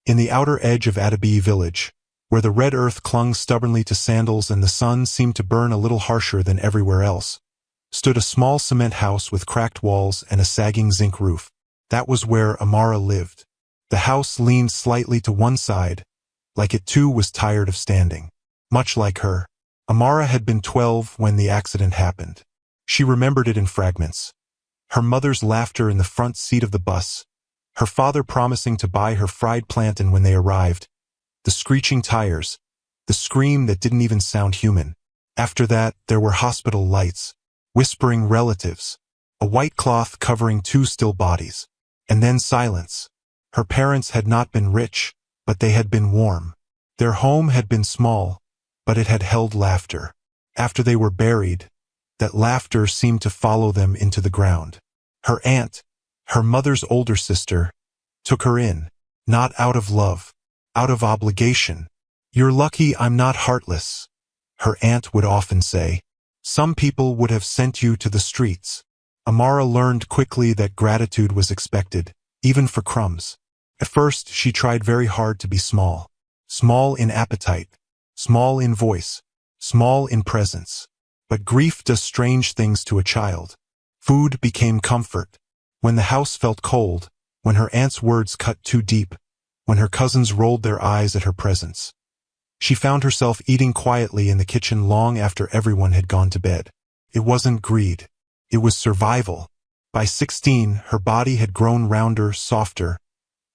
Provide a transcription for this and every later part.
In the outer edge of Atabi village, where the red earth clung stubbornly to sandals and the sun seemed to burn a little harsher than everywhere else, stood a small cement house with cracked walls and a sagging zinc roof. That was where Amara lived. The house leaned slightly to one side, like it too was tired of standing. Much like her, Amara had been 12 when the accident happened. She remembered it in fragments. Her mother's laughter in the front seat of the bus, her father promising to buy her fried plantain when they arrived, the screeching tires, the scream that didn't even sound human. After that, there were hospital lights, whispering relatives, a white cloth covering 2 still bodies, and then silence. Her parents had not been rich, but they had been warm. Their home had been small, but it had held laughter. After they were buried, that laughter seemed to follow them into the ground. Her aunt, her mother's older sister, took her in, not out of love, out of obligation. "You're lucky I'm not heartless," her aunt would often say. "Some people would have sent you to the streets." Amara learned quickly that gratitude was expected, even for crumbs. At first, she tried very hard to be small. Small in appetite, small in voice, small in presence. But grief does strange things to a child. Food became comfort. When the house felt cold, when her aunt's words cut too deep, when her cousins rolled their eyes at her presence, she found herself eating quietly in the kitchen long after everyone had gone to bed. It wasn't greed. It was survival. By 16, her body had grown rounder, softer,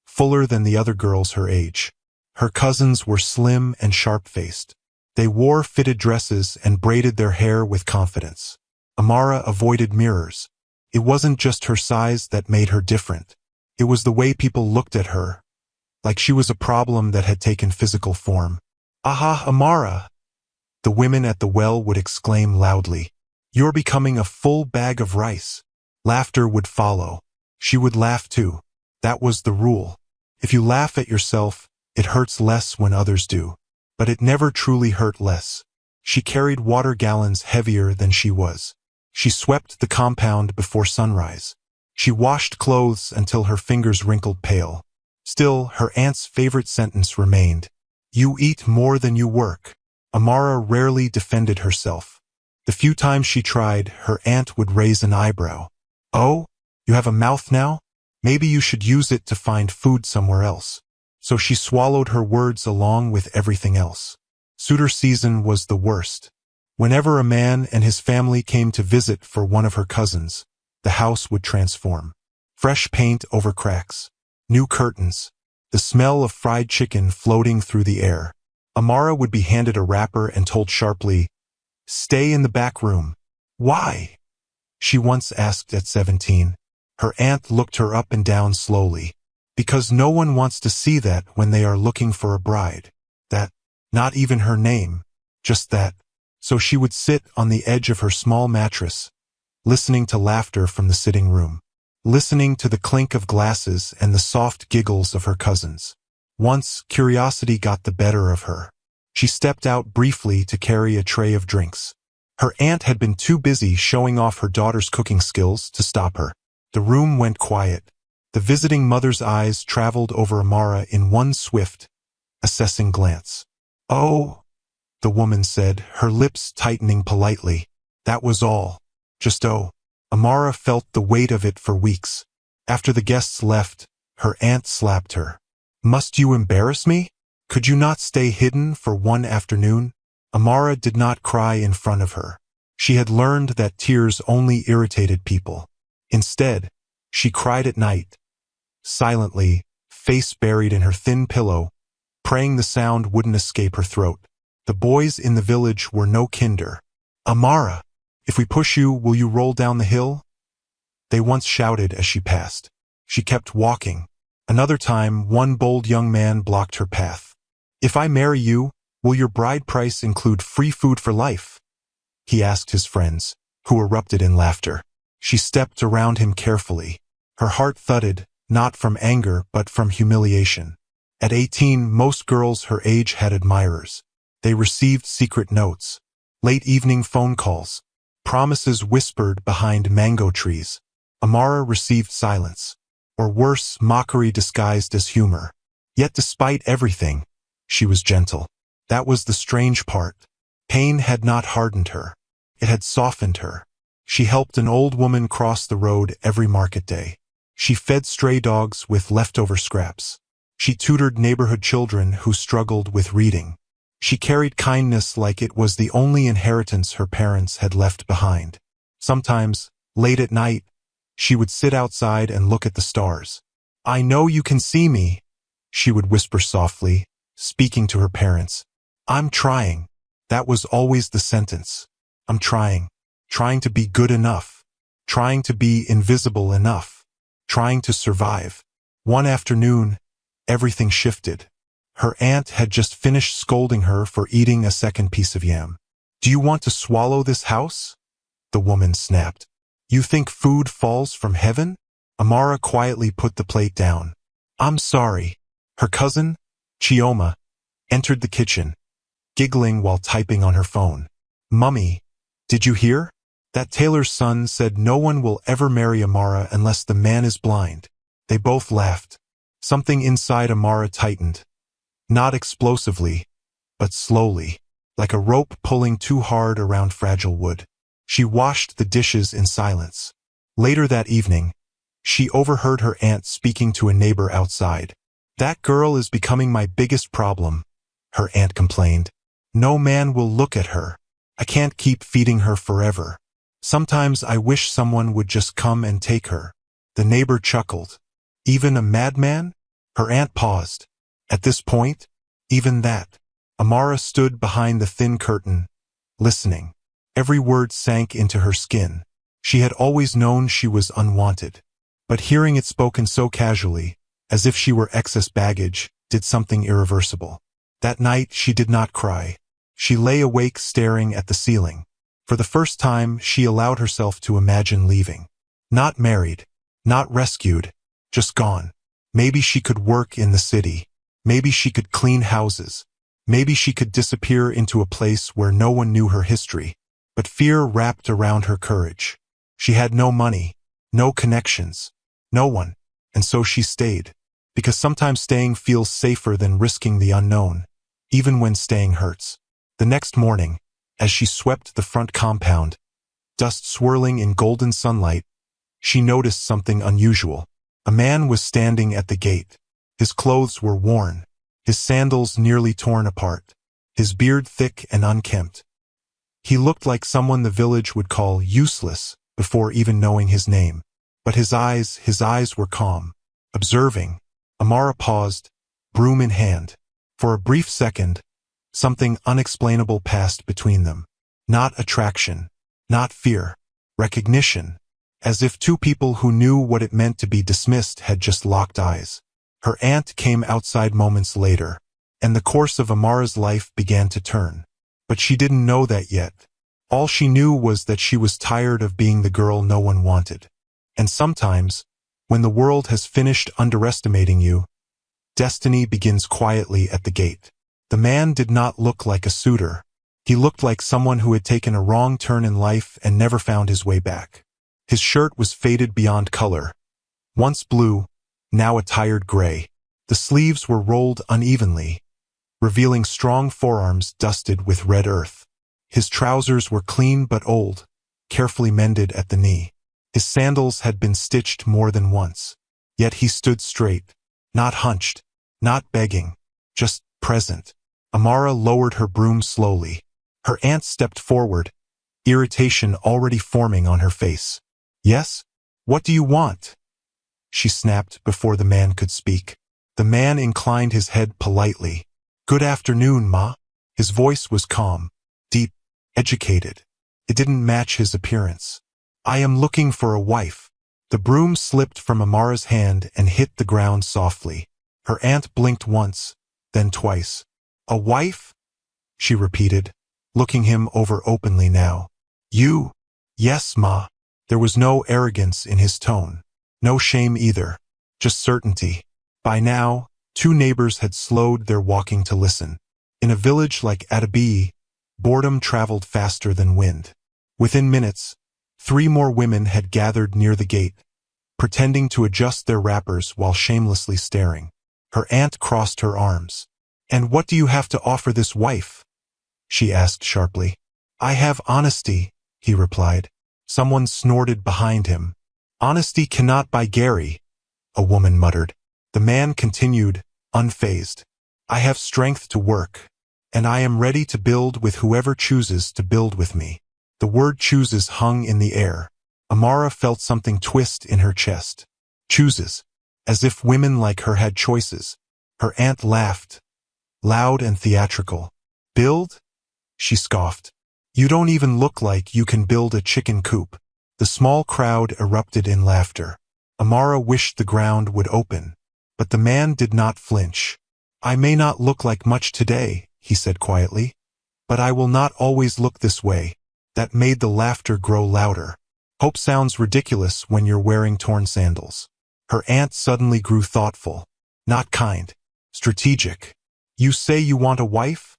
fuller than the other girls her age. Her cousins were slim and sharp-faced. They wore fitted dresses and braided their hair with confidence. Amara avoided mirrors. It wasn't just her size that made her different. It was the way people looked at her, like she was a problem that had taken physical form. "Aha, Amara!" the women at the well would exclaim loudly. "You're becoming a full bag of rice." Laughter would follow. She would laugh too. That was the rule. If you laugh at yourself, it hurts less when others do. But it never truly hurt less. She carried water gallons heavier than she was. She swept the compound before sunrise. She washed clothes until her fingers wrinkled pale. Still, her aunt's favorite sentence remained. "You eat more than you work." Amara rarely defended herself. The few times she tried, her aunt would raise an eyebrow. "Oh, you have a mouth now? Maybe you should use it to find food somewhere else." So she swallowed her words along with everything else. Suitor season was the worst. Whenever a man and his family came to visit for one of her cousins, the house would transform. Fresh paint over cracks, new curtains, the smell of fried chicken floating through the air. Amara would be handed a wrapper and told sharply, "Stay in the back room." "Why?" she once asked at 17. Her aunt looked her up and down slowly. "Because no one wants to see that when they are looking for a bride. That, not even her name, just that." So she would sit on the edge of her small mattress, listening to laughter from the sitting room, listening to the clink of glasses and the soft giggles of her cousins. Once, curiosity got the better of her. She stepped out briefly to carry a tray of drinks. Her aunt had been too busy showing off her daughter's cooking skills to stop her. The room went quiet. The visiting mother's eyes traveled over Amara in one swift, assessing glance. "Oh," the woman said, her lips tightening politely. That was all. Just oh. Amara felt the weight of it for weeks. After the guests left, her aunt slapped her. "Must you embarrass me? Could you not stay hidden for one afternoon?" Amara did not cry in front of her. She had learned that tears only irritated people. Instead, she cried at night, silently, face buried in her thin pillow, praying the sound wouldn't escape her throat. The boys in the village were no kinder. "Amara, if we push you, will you roll down the hill?" they once shouted as she passed. She kept walking. Another time, one bold young man blocked her path. "If I marry you, will your bride price include free food for life?" he asked his friends, who erupted in laughter. She stepped around him carefully. Her heart thudded, not from anger but from humiliation. At 18, most girls her age had admirers. They received secret notes, late evening phone calls, promises whispered behind mango trees. Amara received silence, or worse, mockery disguised as humor. Yet despite everything, she was gentle. That was the strange part. Pain had not hardened her. It had softened her. She helped an old woman cross the road every market day. She fed stray dogs with leftover scraps. She tutored neighborhood children who struggled with reading. She carried kindness like it was the only inheritance her parents had left behind. Sometimes, late at night, she would sit outside and look at the stars. "I know you can see me," she would whisper softly, speaking to her parents. "I'm trying." That was always the sentence. I'm trying. Trying to be good enough. Trying to be invisible enough. Trying to survive. One afternoon, everything shifted. Her aunt had just finished scolding her for eating a second piece of yam. "Do you want to swallow this house?" the woman snapped. "You think food falls from heaven?" Amara quietly put the plate down. "I'm sorry." Her cousin, Chioma, entered the kitchen, giggling while typing on her phone. "Mummy, did you hear? That tailor's son said no one will ever marry Amara unless the man is blind." They both laughed. Something inside Amara tightened. Not explosively, but slowly, like a rope pulling too hard around fragile wood. She washed the dishes in silence. Later that evening, she overheard her aunt speaking to a neighbor outside. "That girl is becoming my biggest problem," her aunt complained. "No man will look at her. I can't keep feeding her forever. Sometimes I wish someone would just come and take her." The neighbor chuckled. "Even a madman?" Her aunt paused. At this point, even that. Amara stood behind the thin curtain, listening. Every word sank into her skin. She had always known she was unwanted. But hearing it spoken so casually, as if she were excess baggage, did something irreversible. That night she did not cry. She lay awake staring at the ceiling. For the first time, she allowed herself to imagine leaving. Not married, not rescued, just gone. Maybe she could work in the city. Maybe she could clean houses. Maybe she could disappear into a place where no one knew her history. But fear wrapped around her courage. She had no money, no connections, no one. And so she stayed. Because sometimes staying feels safer than risking the unknown, even when staying hurts. The next morning, as she swept the front compound, dust swirling in golden sunlight, she noticed something unusual. A man was standing at the gate. His clothes were worn, his sandals nearly torn apart, his beard thick and unkempt. He looked like someone the village would call useless before even knowing his name. But his eyes were calm, observing. Amara paused, broom in hand. For a brief second, something unexplainable passed between them. Not attraction, not fear, recognition. As if two people who knew what it meant to be dismissed had just locked eyes. Her aunt came outside moments later, and the course of Amara's life began to turn. But she didn't know that yet. All she knew was that she was tired of being the girl no one wanted. And sometimes, when the world has finished underestimating you, destiny begins quietly at the gate. The man did not look like a suitor. He looked like someone who had taken a wrong turn in life and never found his way back. His shirt was faded beyond color. Once blue, now a tired gray. The sleeves were rolled unevenly, revealing strong forearms dusted with red earth. His trousers were clean but old, carefully mended at the knee. His sandals had been stitched more than once. Yet he stood straight, not hunched, not begging, just present. Amara lowered her broom slowly. Her aunt stepped forward, irritation already forming on her face. "Yes? What do you want?" she snapped before the man could speak. The man inclined his head politely. "Good afternoon, Ma." His voice was calm, deep, educated. It didn't match his appearance. "I am looking for a wife." The broom slipped from Amara's hand and hit the ground softly. Her aunt blinked once, then twice. "A wife?" she repeated, looking him over openly now. "You?" "Yes, Ma." There was no arrogance in his tone. No shame either. Just certainty. By now, two neighbors had slowed their walking to listen. In a village like Atabi, boredom traveled faster than wind. Within minutes, 3 more women had gathered near the gate, pretending to adjust their wrappers while shamelessly staring. Her aunt crossed her arms. "And what do you have to offer this wife?" she asked sharply. "I have honesty," he replied. Someone snorted behind him. "Honesty cannot buy Gary," a woman muttered. The man continued, unfazed. "I have strength to work, and I am ready to build with whoever chooses to build with me." The word chooses hung in the air. Amara felt something twist in her chest. Chooses. As if women like her had choices. Her aunt laughed, loud and theatrical. "Build?" she scoffed. "You don't even look like you can build a chicken coop." The small crowd erupted in laughter. Amara wished the ground would open. But the man did not flinch. "I may not look like much today," he said quietly, "but I will not always look this way." That made the laughter grow louder. Hope sounds ridiculous when you're wearing torn sandals. Her aunt suddenly grew thoughtful. Not kind. Strategic. "You say you want a wife?"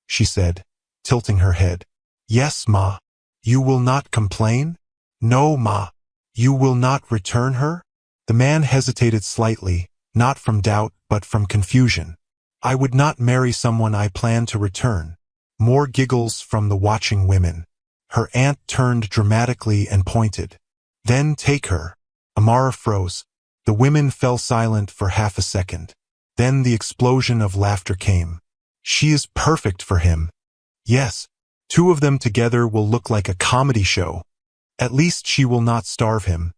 she said, tilting her head. "Yes, Ma." "You will not complain?" "No, Ma." "You will not return her?" The man hesitated slightly, not from doubt but from confusion. "I would not marry someone I plan to return." More giggles from the watching women. Her aunt turned dramatically and pointed. "Then take her." Amara froze. The women fell silent for half a second. Then the explosion of laughter came. "She is perfect for him." "Yes. Two of them together will look like a comedy show. At least she will not starve him.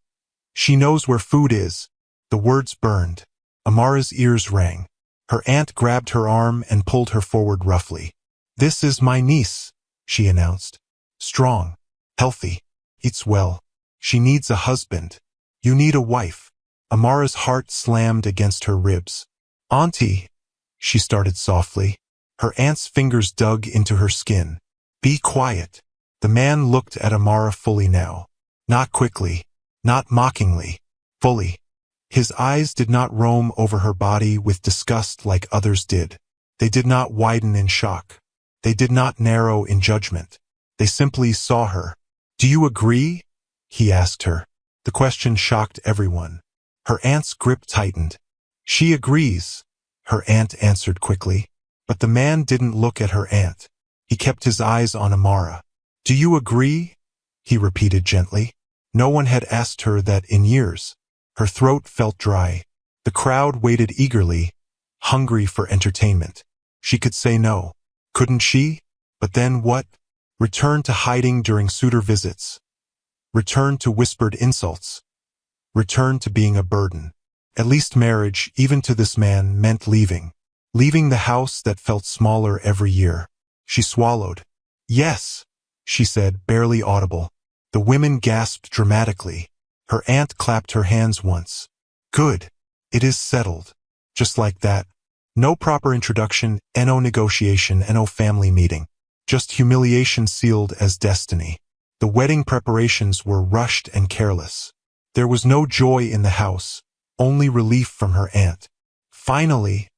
She knows where food is." The words burned. Amara's ears rang. Her aunt grabbed her arm and pulled her forward roughly. "This is my niece," she announced. "Strong. Healthy. Eats well. She needs a husband. You need a wife." Amara's heart slammed against her ribs. "Auntie," she started softly. Her aunt's fingers dug into her skin. "Be quiet." The man looked at Amara fully now. Not quickly. Not mockingly. Fully. His eyes did not roam over her body with disgust like others did. They did not widen in shock. They did not narrow in judgment. They simply saw her. "Do you agree?" he asked her. The question shocked everyone. Her aunt's grip tightened. "She agrees," her aunt answered quickly. But the man didn't look at her aunt. He kept his eyes on Amara. "Do you agree?" he repeated gently. No one had asked her that in years. Her throat felt dry. The crowd waited eagerly, hungry for entertainment. She could say no. Couldn't she? But then what? Return to hiding during suitor visits. Return to whispered insults. Return to being a burden. At least marriage, even to this man, meant leaving. Leaving the house that felt smaller every year. She swallowed. "Yes," she said, barely audible. The women gasped dramatically. Her aunt clapped her hands once. "Good. It is settled." Just like that. No proper introduction, no negotiation, no family meeting. Just humiliation sealed as destiny. The wedding preparations were rushed and careless. There was no joy in the house, only relief from her aunt. "Finally,"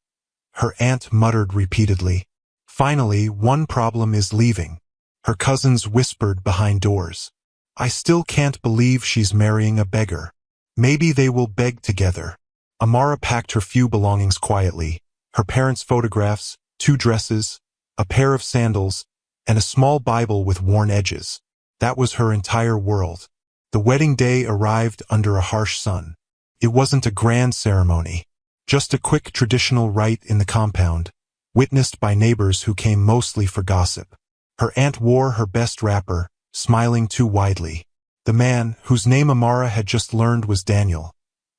her aunt muttered repeatedly. "Finally, one problem is leaving." Her cousins whispered behind doors. "I still can't believe she's marrying a beggar. Maybe they will beg together." Amara packed her few belongings quietly. Her parents' photographs, 2 dresses, a pair of sandals, and a small Bible with worn edges. That was her entire world. The wedding day arrived under a harsh sun. It wasn't a grand ceremony. Just a quick traditional rite in the compound, witnessed by neighbors who came mostly for gossip. Her aunt wore her best wrapper, smiling too widely. The man, whose name Amara had just learned was Daniel,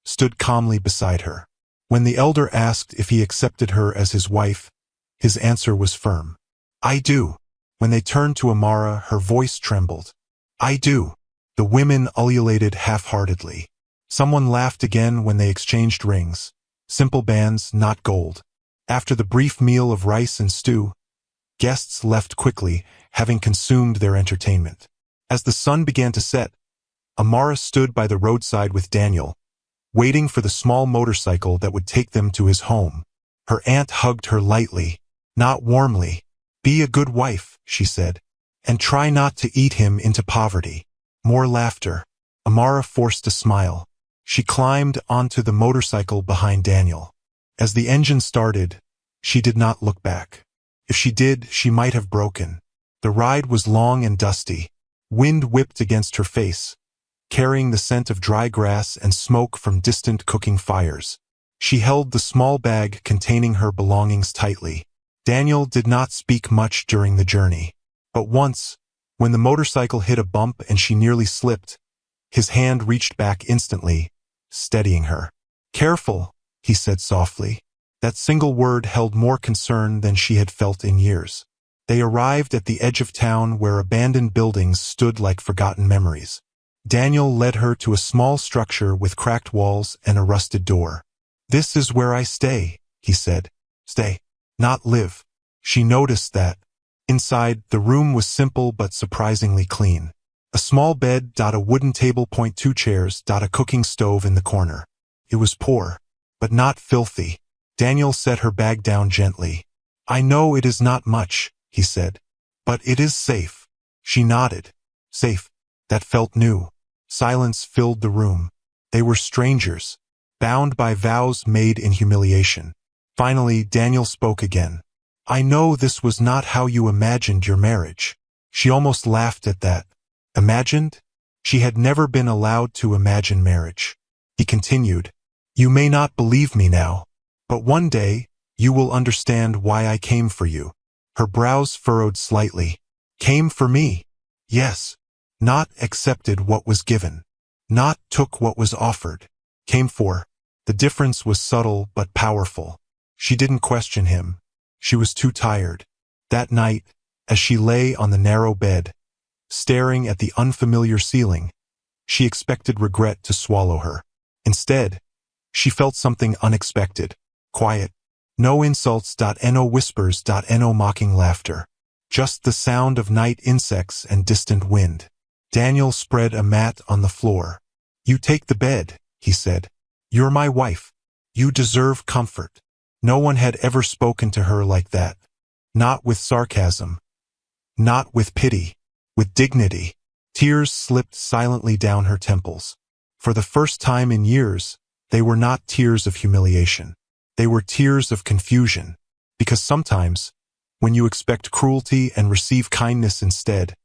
stood calmly beside her. When the elder asked if he accepted her as his wife, his answer was firm. "I do." When they turned to Amara, her voice trembled. "I do." The women ululated half-heartedly. Someone laughed again when they exchanged rings. Simple bands, not gold. After the brief meal of rice and stew, guests left quickly, having consumed their entertainment. As the sun began to set, Amara stood by the roadside with Daniel, waiting for the small motorcycle that would take them to his home. Her aunt hugged her lightly, not warmly. "Be a good wife," she said, "and try not to eat him into poverty." More laughter. Amara forced a smile. She climbed onto the motorcycle behind Daniel. As the engine started, she did not look back. If she did, she might have broken. The ride was long and dusty. Wind whipped against her face, carrying the scent of dry grass and smoke from distant cooking fires. She held the small bag containing her belongings tightly. Daniel did not speak much during the journey. But once, when the motorcycle hit a bump and she nearly slipped, his hand reached back instantly, steadying her. "Careful," he said softly. That single word held more concern than she had felt in years. They arrived at the edge of town where abandoned buildings stood like forgotten memories. Daniel led her to a small structure with cracked walls and a rusted door. "This is where I stay," he said. "Stay, not live." She noticed that. Inside, the room was simple but surprisingly clean. A small bed, a wooden table, 2 chairs, a cooking stove in the corner. It was poor, but not filthy. Daniel set her bag down gently. "I know it is not much," he said, "but it is safe." She nodded. Safe. That felt new. Silence filled the room. They were strangers, bound by vows made in humiliation. Finally, Daniel spoke again. "I know this was not how you imagined your marriage." She almost laughed at that. Imagined? She had never been allowed to imagine marriage. He continued, "You may not believe me now, but one day, you will understand why I came for you." Her brows furrowed slightly. "Came for me?" "Yes. Not accepted what was given. Not took what was offered. Came for." The difference was subtle but powerful. She didn't question him. She was too tired. That night, as she lay on the narrow bed, staring at the unfamiliar ceiling, she expected regret to swallow her. Instead, she felt something unexpected. Quiet. No insults, no whispers, no mocking laughter. Just the sound of night insects and distant wind. Daniel spread a mat on the floor. "You take the bed," he said. "You're my wife. You deserve comfort." No one had ever spoken to her like that. Not with sarcasm. Not with pity. With dignity. Tears slipped silently down her temples. For the first time in years, they were not tears of humiliation. They were tears of confusion. Because sometimes, when you expect cruelty and receive kindness instead,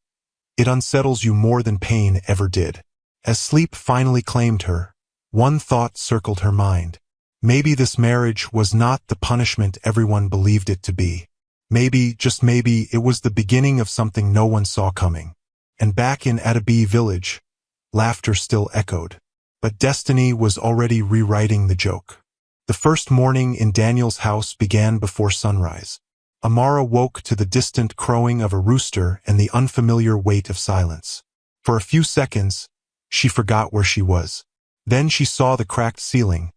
it unsettles you more than pain ever did. As sleep finally claimed her, one thought circled her mind. Maybe this marriage was not the punishment everyone believed it to be. Maybe, just maybe, it was the beginning of something no one saw coming. And back in Adabi village, laughter still echoed. But destiny was already rewriting the joke. The first morning in Daniel's house began before sunrise. Amara woke to the distant crowing of a rooster and the unfamiliar weight of silence. For a few seconds, she forgot where she was. Then she saw the cracked ceiling,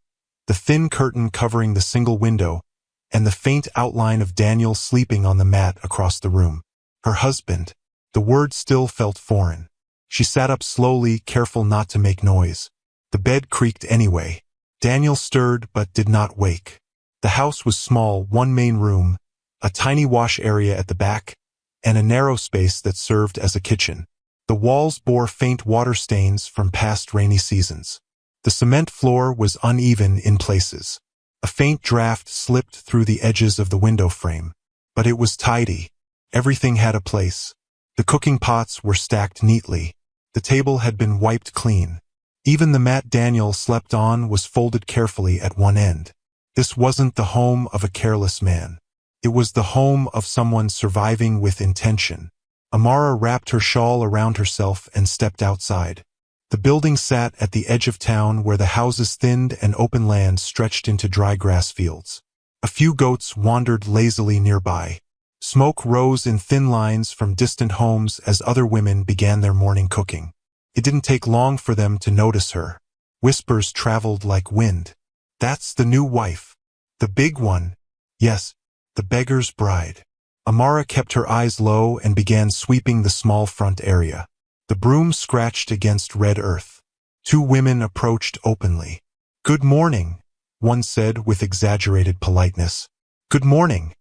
the thin curtain covering the single window, and the faint outline of Daniel sleeping on the mat across the room. Her husband. The word still felt foreign. She sat up slowly, careful not to make noise. The bed creaked anyway. Daniel stirred but did not wake. The house was small, one main room, a tiny wash area at the back, and a narrow space that served as a kitchen. The walls bore faint water stains from past rainy seasons. The cement floor was uneven in places. A faint draft slipped through the edges of the window frame. But it was tidy. Everything had a place. The cooking pots were stacked neatly. The table had been wiped clean. Even the mat Daniel slept on was folded carefully at one end. This wasn't the home of a careless man. It was the home of someone surviving with intention. Amara wrapped her shawl around herself and stepped outside. The building sat at the edge of town where the houses thinned and open land stretched into dry grass fields. A few goats wandered lazily nearby. Smoke rose in thin lines from distant homes as other women began their morning cooking. It didn't take long for them to notice her. Whispers traveled like wind. "That's the new wife. The big one. Yes, the beggar's bride." Amara kept her eyes low and began sweeping the small front area. The broom scratched against red earth. Two women approached openly. "Good morning," one said with exaggerated politeness. "Good morning,"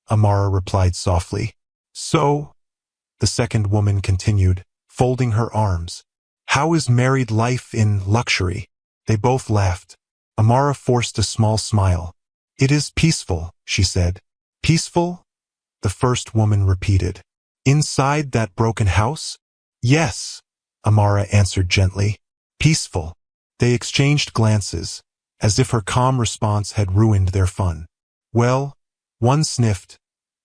Amara replied softly. "So," the second woman continued, folding her arms, "how is married life in luxury?" They both laughed. Amara forced a small smile. It is peaceful, she said. Peaceful? The first woman repeated. Inside that broken house? Yes, Amara answered gently. Peaceful. They exchanged glances, as if her calm response had ruined their fun. Well, one sniffed.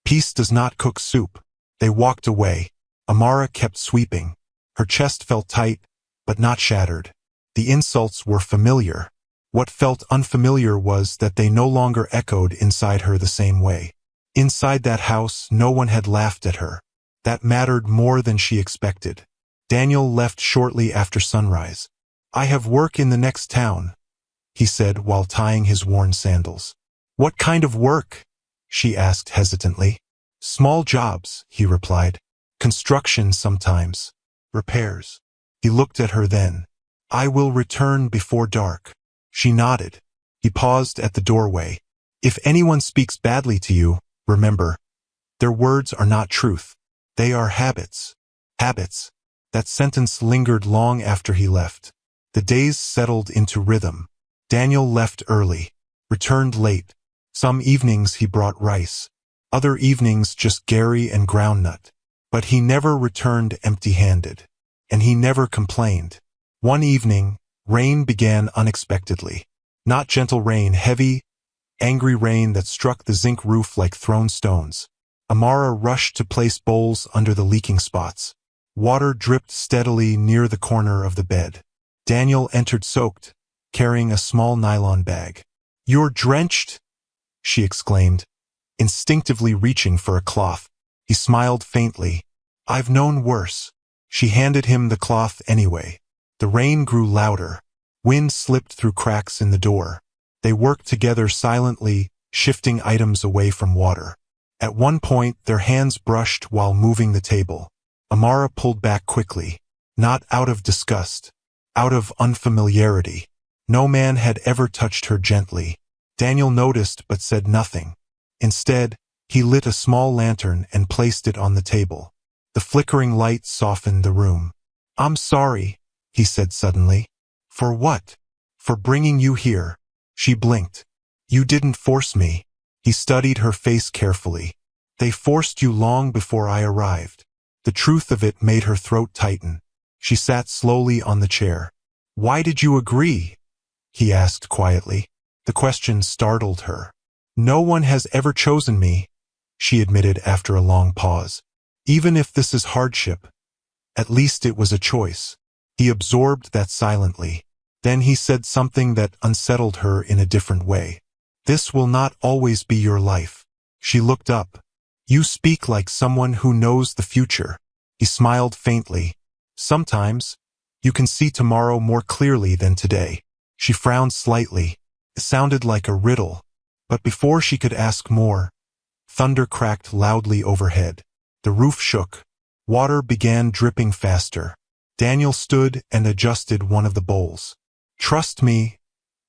Peace does not cook soup. They walked away. Amara kept sweeping. Her chest felt tight, but not shattered. The insults were familiar. What felt unfamiliar was that they no longer echoed inside her the same way. Inside that house, no one had laughed at her. That mattered more than she expected. Daniel left shortly after sunrise. I have work in the next town, he said while tying his worn sandals. What kind of work? She asked hesitantly. Small jobs, he replied. Construction sometimes. Repairs. He looked at her then. I will return before dark. She nodded. He paused at the doorway. If anyone speaks badly to you, remember, their words are not truth. They are habits. Habits. That sentence lingered long after he left. The days settled into rhythm. Daniel left early, returned late. Some evenings he brought rice. Other evenings just Gary and groundnut. But he never returned empty-handed. And he never complained. One evening, rain began unexpectedly. Not gentle rain, heavy, angry rain that struck the zinc roof like thrown stones. Amara rushed to place bowls under the leaking spots. Water dripped steadily near the corner of the bed. Daniel entered soaked, carrying a small nylon bag. You're drenched? She exclaimed, instinctively reaching for a cloth. He smiled faintly. I've known worse. She handed him the cloth anyway. The rain grew louder. Wind slipped through cracks in the door. They worked together silently, shifting items away from water. At one point, their hands brushed while moving the table. Amara pulled back quickly, not out of disgust, out of unfamiliarity. No man had ever touched her gently. Daniel noticed but said nothing. Instead, he lit a small lantern and placed it on the table. The flickering light softened the room. I'm sorry, he said suddenly. For what? For bringing you here. She blinked. You didn't force me. He studied her face carefully. They forced you long before I arrived. The truth of it made her throat tighten. She sat slowly on the chair. Why did you agree? He asked quietly. The question startled her. No one has ever chosen me, she admitted after a long pause. Even if this is hardship, at least it was a choice. He absorbed that silently. Then he said something that unsettled her in a different way. This will not always be your life. She looked up. You speak like someone who knows the future. He smiled faintly. Sometimes, you can see tomorrow more clearly than today. She frowned slightly. It sounded like a riddle. But before she could ask more, thunder cracked loudly overhead. The roof shook. Water began dripping faster. Daniel stood and adjusted one of the bowls. Trust me,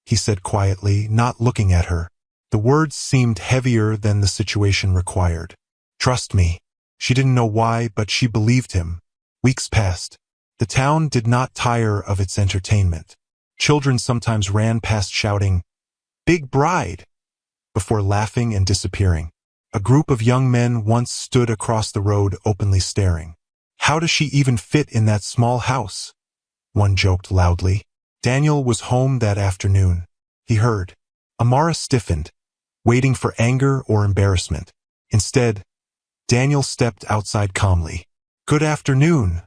he said quietly, not looking at her. The words seemed heavier than the situation required. Trust me. She didn't know why, but she believed him. Weeks passed. The town did not tire of its entertainment. Children sometimes ran past shouting, "Big bride!" before laughing and disappearing. A group of young men once stood across the road openly staring. How does she even fit in that small house? One joked loudly. Daniel was home that afternoon. He heard. Amara stiffened, waiting for anger or embarrassment. Instead, Daniel stepped outside calmly. Good afternoon,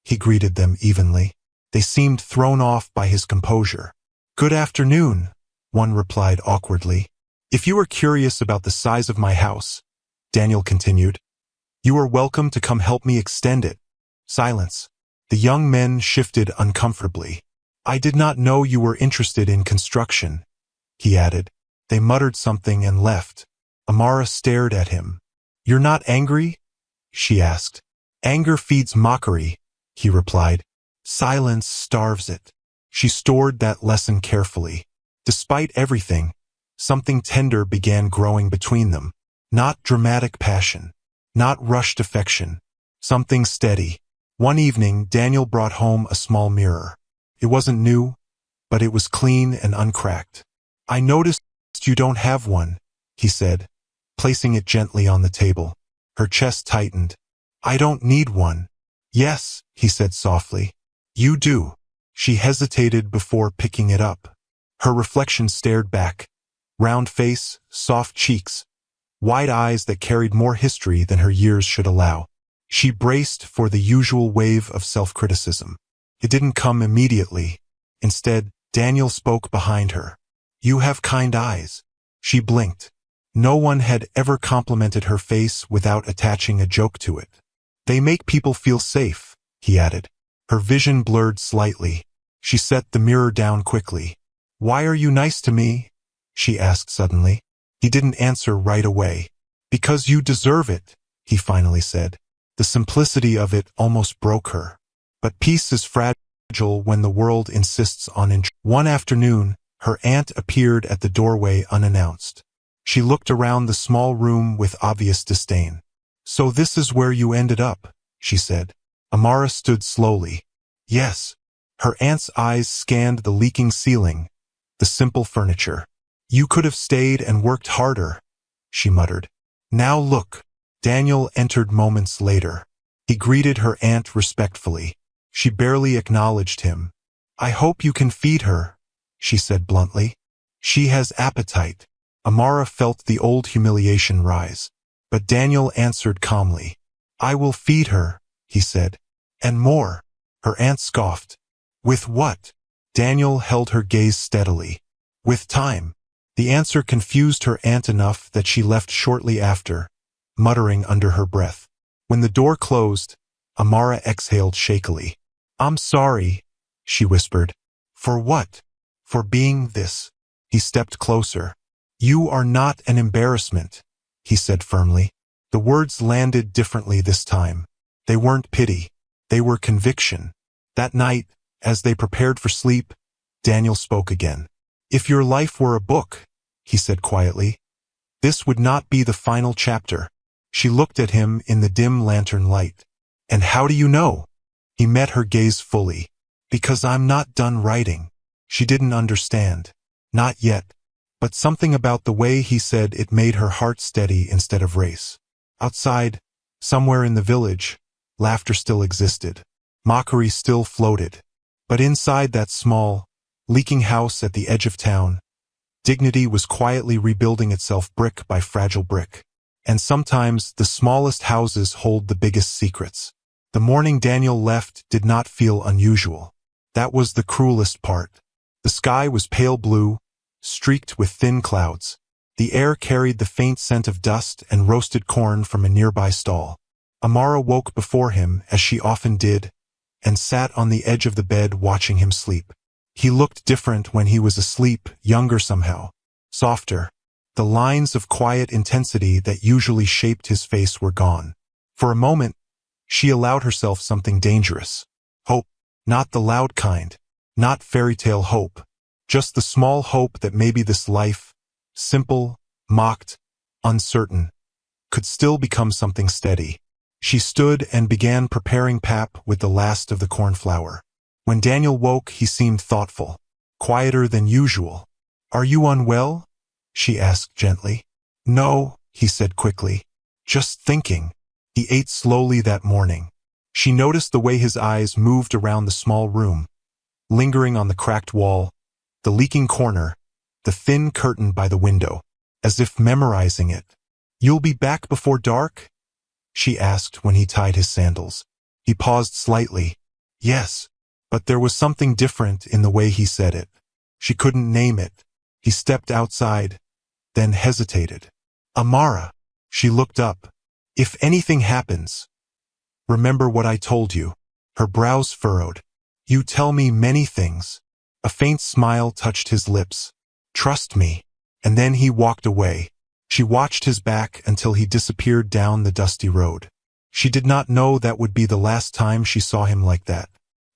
he greeted them evenly. They seemed thrown off by his composure. Good afternoon, one replied awkwardly. If you are curious about the size of my house, Daniel continued, you are welcome to come help me extend it. Silence. The young men shifted uncomfortably. I did not know you were interested in construction, he added. They muttered something and left. Amara stared at him. You're not angry? She asked. Anger feeds mockery, he replied. Silence starves it. She stored that lesson carefully. Despite everything, something tender began growing between them. Not dramatic passion. Not rushed affection. Something steady. One evening, Daniel brought home a small mirror. It wasn't new, but it was clean and uncracked. I noticed just you don't have one, he said, placing it gently on the table. Her chest tightened. I don't need one. Yes, he said softly. You do. She hesitated before picking it up. Her reflection stared back. Round face, soft cheeks, wide eyes that carried more history than her years should allow. She braced for the usual wave of self-criticism. It didn't come immediately. Instead, Daniel spoke behind her. You have kind eyes. She blinked. No one had ever complimented her face without attaching a joke to it. They make people feel safe, he added. Her vision blurred slightly. She set the mirror down quickly. Why are you nice to me? She asked suddenly. He didn't answer right away. Because you deserve it, he finally said. The simplicity of it almost broke her. But peace is fragile when the world insists on intrusion. One afternoon, her aunt appeared at the doorway unannounced. She looked around the small room with obvious disdain. So this is where you ended up, she said. Amara stood slowly. Yes. Her aunt's eyes scanned the leaking ceiling, the simple furniture. You could have stayed and worked harder, she muttered. Now look. Daniel entered moments later. He greeted her aunt respectfully. She barely acknowledged him. I hope you can feed her, she said bluntly. She has appetite. Amara felt the old humiliation rise. But Daniel answered calmly. I will feed her, he said. And more. Her aunt scoffed. With what? Daniel held her gaze steadily. With time. The answer confused her aunt enough that she left shortly after, muttering under her breath. When the door closed, Amara exhaled shakily. I'm sorry, she whispered. For what? For being this. He stepped closer. You are not an embarrassment, he said firmly. The words landed differently this time. They weren't pity. They were conviction. That night, as they prepared for sleep, Daniel spoke again. If your life were a book, he said quietly, this would not be the final chapter. She looked at him in the dim lantern light. And how do you know? He met her gaze fully. Because I'm not done writing. She didn't understand. Not yet. But something about the way he said it made her heart steady instead of race. Outside, somewhere in the village, laughter still existed. Mockery still floated. But inside that small, leaking house at the edge of town, dignity was quietly rebuilding itself brick by fragile brick. And sometimes the smallest houses hold the biggest secrets. The morning Daniel left did not feel unusual. That was the cruelest part. The sky was pale blue, streaked with thin clouds. The air carried the faint scent of dust and roasted corn from a nearby stall. Amara woke before him, as she often did, and sat on the edge of the bed watching him sleep. He looked different when he was asleep, younger somehow, softer. The lines of quiet intensity that usually shaped his face were gone. For a moment, she allowed herself something dangerous. Hope. Not the loud kind. Not fairy tale hope. Just the small hope that maybe this life, simple, mocked, uncertain, could still become something steady. She stood and began preparing pap with the last of the corn flour. When Daniel woke, he seemed thoughtful, quieter than usual. Are you unwell? She asked gently. No, he said quickly. Just thinking. He ate slowly that morning. She noticed the way his eyes moved around the small room, lingering on the cracked wall, the leaking corner, the thin curtain by the window, as if memorizing it. You'll be back before dark? She asked when he tied his sandals. He paused slightly. Yes, but there was something different in the way he said it. She couldn't name it. He stepped outside, then hesitated. Amara. She looked up. If anything happens, remember what I told you. Her brows furrowed. You tell me many things. A faint smile touched his lips. Trust me. And then he walked away. She watched his back until he disappeared down the dusty road. She did not know that would be the last time she saw him like that.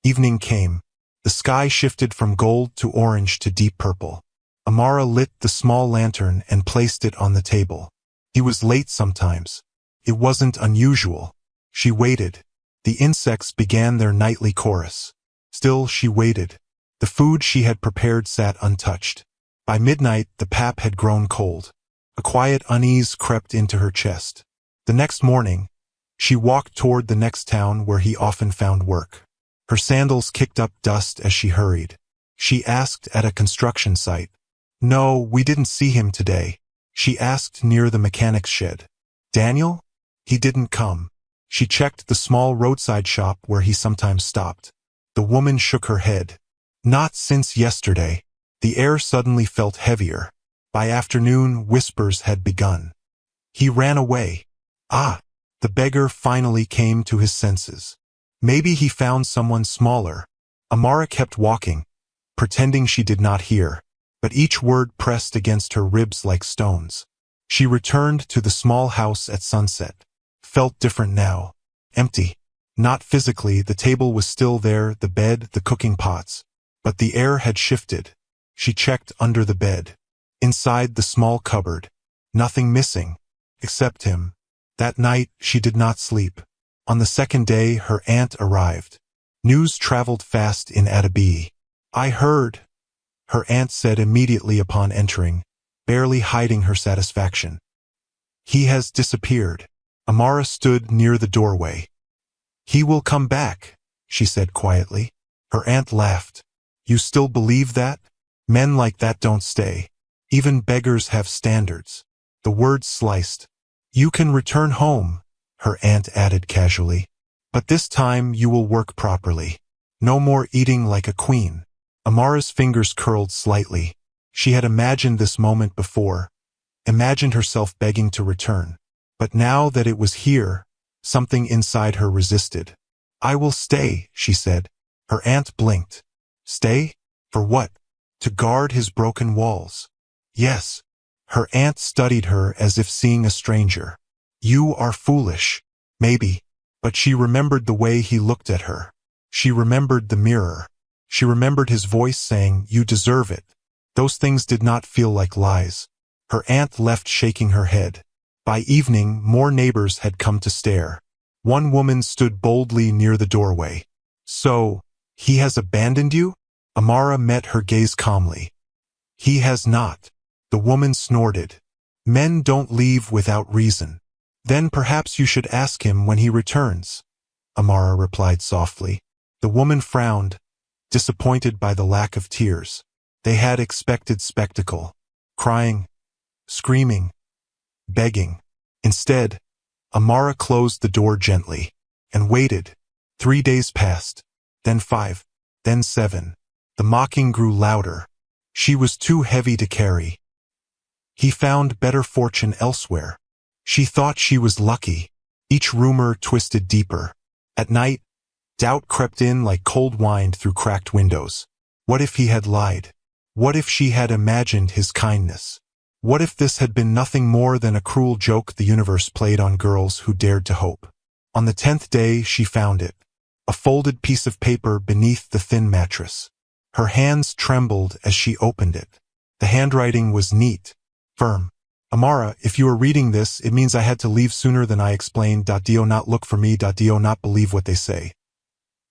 Evening came. The sky shifted from gold to orange to deep purple. Amara lit the small lantern and placed it on the table. He was late sometimes. It wasn't unusual. She waited. The insects began their nightly chorus. Still she waited. The food she had prepared sat untouched. By midnight, the pap had grown cold. A quiet unease crept into her chest. The next morning, she walked toward the next town where he often found work. Her sandals kicked up dust as she hurried. She asked at a construction site. "No, we didn't see him today." She asked near the mechanic's shed. "Daniel? He didn't come." She checked the small roadside shop where he sometimes stopped. The woman shook her head. "Not since yesterday." The air suddenly felt heavier. By afternoon, whispers had begun. "He ran away." Ah! The beggar finally came to his senses. Maybe he found someone smaller. Amara kept walking, pretending she did not hear, but each word pressed against her ribs like stones. She returned to the small house at sunset. Felt different now. Empty. Not physically, the table was still there, the bed, the cooking pots. But the air had shifted. She checked under the bed. Inside the small cupboard. Nothing missing. Except him. That night, she did not sleep. On the second day, her aunt arrived. News traveled fast in Adabi. "I heard," her aunt said immediately upon entering, barely hiding her satisfaction. "He has disappeared." Amara stood near the doorway. "He will come back," she said quietly. Her aunt laughed. "You still believe that? Men like that don't stay. Even beggars have standards." The words sliced. "You can return home," her aunt added casually. "But this time you will work properly. No more eating like a queen." Amara's fingers curled slightly. She had imagined this moment before, imagined herself begging to return. But now that it was here, something inside her resisted. "I will stay," she said. Her aunt blinked. "Stay? For what? To guard his broken walls." "Yes." Her aunt studied her as if seeing a stranger. "You are foolish." Maybe. But she remembered the way he looked at her. She remembered the mirror. She remembered his voice saying, "You deserve it." Those things did not feel like lies. Her aunt left shaking her head. By evening, more neighbors had come to stare. One woman stood boldly near the doorway. "So, he has abandoned you?" Amara met her gaze calmly. "He has not." The woman snorted. "Men don't leave without reason." "Then perhaps you should ask him when he returns," Amara replied softly. The woman frowned, disappointed by the lack of tears. They had expected spectacle. Crying, screaming, begging. Instead, Amara closed the door gently and waited. 3 days passed, then 5, then 7. The mocking grew louder. She was too heavy to carry. He found better fortune elsewhere. She thought she was lucky. Each rumor twisted deeper. At night, doubt crept in like cold wine through cracked windows. What if he had lied? What if she had imagined his kindness? What if this had been nothing more than a cruel joke the universe played on girls who dared to hope? On the 10th day, she found it. A folded piece of paper beneath the thin mattress. Her hands trembled as she opened it. The handwriting was neat, firm. "Amara, if you are reading this, it means I had to leave sooner than I explained. Do not look for me. Do not believe what they say.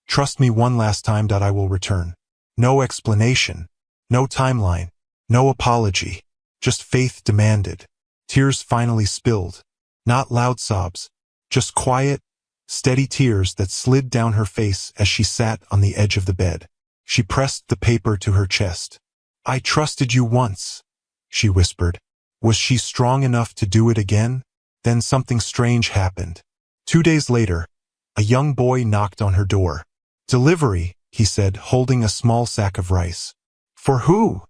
Trust me one last time. I will return." No explanation. No timeline. No apology. Just faith demanded. Tears finally spilled. Not loud sobs. Just quiet, steady tears that slid down her face as she sat on the edge of the bed. She pressed the paper to her chest. "I trusted you once," she whispered. Was she strong enough to do it again? Then something strange happened. 2 days later, a young boy knocked on her door. "Delivery," he said, holding a small sack of rice. "For who?"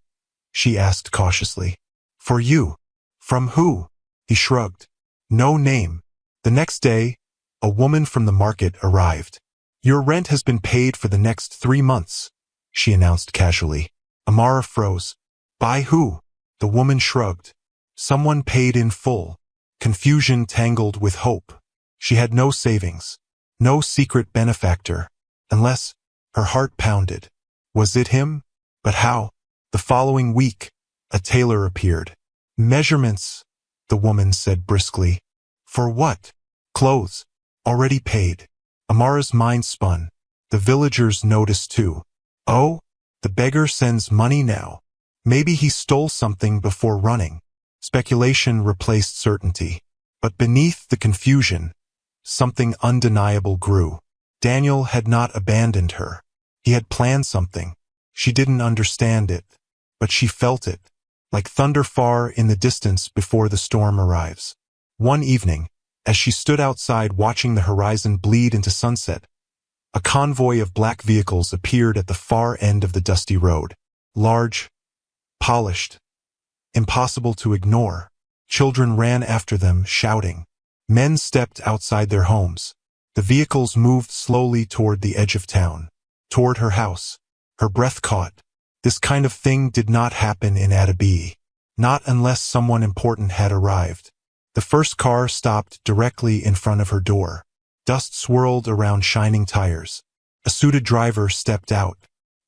she asked cautiously. "For you." "From who?" He shrugged. "No name." The next day, a woman from the market arrived. "Your rent has been paid for the next 3 months," she announced casually. Amara froze. "By who?" The woman shrugged. "Someone paid in full." Confusion tangled with hope. She had no savings, no secret benefactor, unless her heart pounded. Was it him? But how? The following week, a tailor appeared. "Measurements," the woman said briskly. "For what?" "Clothes. Already paid." Amara's mind spun. The villagers noticed too. "Oh, the beggar sends money now." Maybe he stole something before running. Speculation replaced certainty. But beneath the confusion, something undeniable grew. Daniel had not abandoned her. He had planned something. She didn't understand it, but she felt it, like thunder far in the distance before the storm arrives. One evening, as she stood outside watching the horizon bleed into sunset, a convoy of black vehicles appeared at the far end of the dusty road. Large, polished, impossible to ignore. Children ran after them, shouting. Men stepped outside their homes. The vehicles moved slowly toward the edge of town, toward her house. Her breath caught. This kind of thing did not happen in Attaby. Not unless someone important had arrived. The first car stopped directly in front of her door. Dust swirled around shining tires. A suited driver stepped out.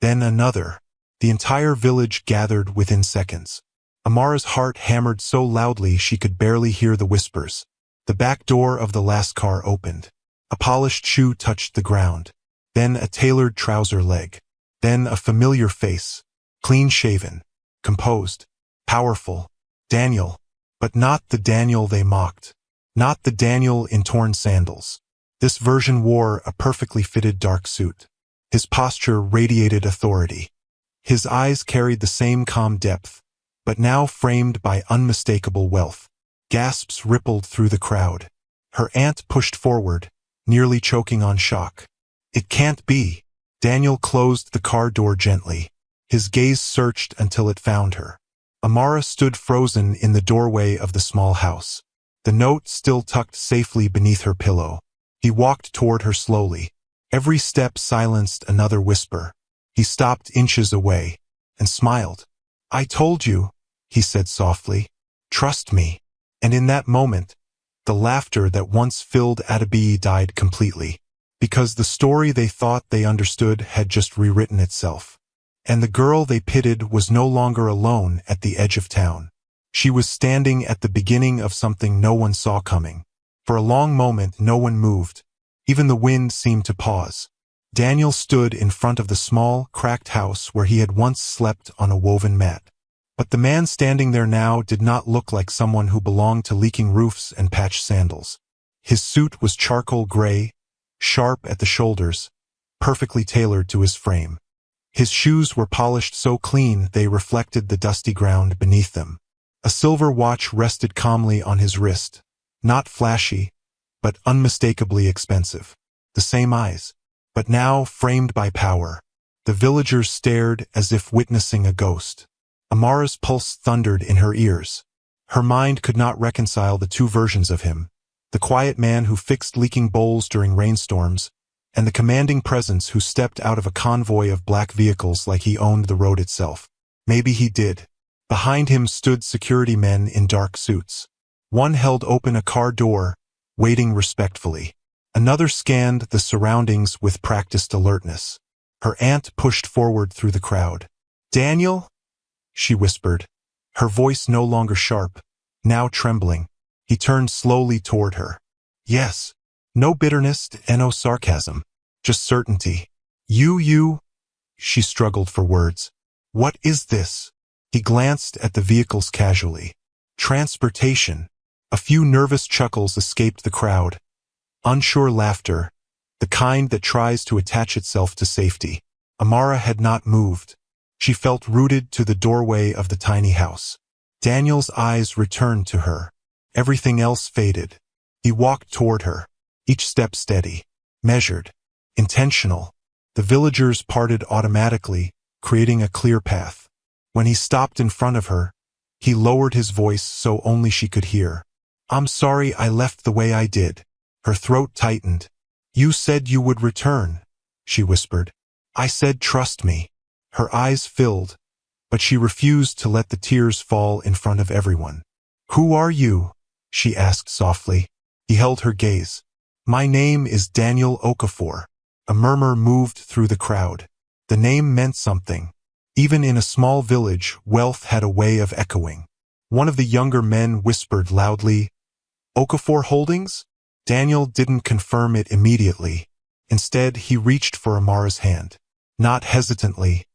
Then another. The entire village gathered within seconds. Amara's heart hammered so loudly she could barely hear the whispers. The back door of the last car opened. A polished shoe touched the ground. Then a tailored trouser leg. Then a familiar face. Clean-shaven. Composed. Powerful. Daniel. But not the Daniel they mocked. Not the Daniel in torn sandals. This version wore a perfectly fitted dark suit. His posture radiated authority. His eyes carried the same calm depth, but now framed by unmistakable wealth. Gasps rippled through the crowd. Her aunt pushed forward, nearly choking on shock. It can't be. Daniel closed the car door gently. His gaze searched until it found her. Amara stood frozen in the doorway of the small house. The note still tucked safely beneath her pillow. He walked toward her slowly. Every step silenced another whisper. He stopped inches away and smiled. "I told you," he said softly. "Trust me." And in that moment, the laughter that once filled Attaby died completely, because the story they thought they understood had just rewritten itself. And the girl they pitied was no longer alone at the edge of town. She was standing at the beginning of something no one saw coming. For a long moment, no one moved. Even the wind seemed to pause. Daniel stood in front of the small, cracked house where he had once slept on a woven mat. But the man standing there now did not look like someone who belonged to leaking roofs and patched sandals. His suit was charcoal gray, sharp at the shoulders, perfectly tailored to his frame. His shoes were polished so clean they reflected the dusty ground beneath them. A silver watch rested calmly on his wrist, not flashy, but unmistakably expensive. The same eyes, but now framed by power. The villagers stared as if witnessing a ghost. Amara's pulse thundered in her ears. Her mind could not reconcile the two versions of him, the quiet man who fixed leaking bowls during rainstorms, and the commanding presence who stepped out of a convoy of black vehicles like he owned the road itself. Maybe he did. Behind him stood security men in dark suits. One held open a car door, waiting respectfully. Another scanned the surroundings with practiced alertness. Her aunt pushed forward through the crowd. "Daniel?" she whispered, her voice no longer sharp, now trembling. He turned slowly toward her. "Yes." No bitterness and no sarcasm, just certainty. You, she struggled for words. "What is this?" He glanced at the vehicles casually. Transportation. A few nervous chuckles escaped the crowd. Unsure laughter, the kind that tries to attach itself to safety. Amara had not moved. She felt rooted to the doorway of the tiny house. Daniel's eyes returned to her. Everything else faded. He walked toward her, each step steady, measured, intentional. The villagers parted automatically, creating a clear path. When he stopped in front of her, he lowered his voice so only she could hear. "I'm sorry I left the way I did." Her throat tightened. "You said you would return," she whispered. "I said trust me." Her eyes filled, but she refused to let the tears fall in front of everyone. "Who are you?" she asked softly. He held her gaze. "My name is Daniel Okafor." A murmur moved through the crowd. The name meant something. Even in a small village, wealth had a way of echoing. One of the younger men whispered loudly, "Okafor Holdings?" Daniel didn't confirm it immediately. Instead, he reached for Amara's hand. Not hesitantly,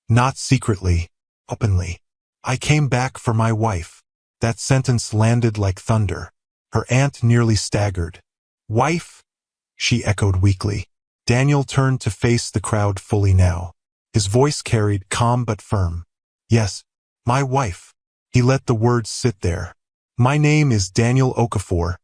not secretly. openly. I came back for my wife. That sentence landed like thunder. Her aunt nearly staggered. Wife? She echoed weakly. Daniel turned to face the crowd fully now. His voice carried calm but firm. Yes, my wife. He let the words sit there. My name is Daniel Okafor,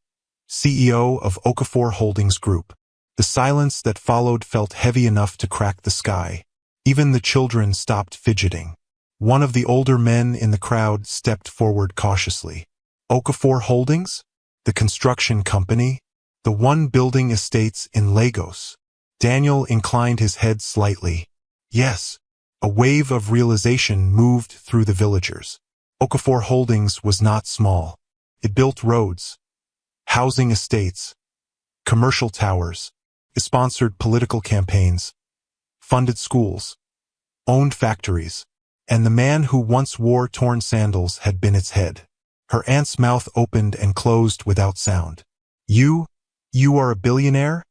CEO of Okafor Holdings Group. The silence that followed felt heavy enough to crack the sky. Even the children stopped fidgeting. One of the older men in the crowd stepped forward cautiously. Okafor Holdings? The construction company? The one building estates in Lagos? Daniel inclined his head slightly. Yes. A wave of realization moved through the villagers. Okafor Holdings was not small. It built roads, housing estates, commercial towers. It sponsored political campaigns, funded schools, owned factories. And the man who once wore torn sandals had been its head. Her aunt's mouth opened and closed without sound. You are a billionaire?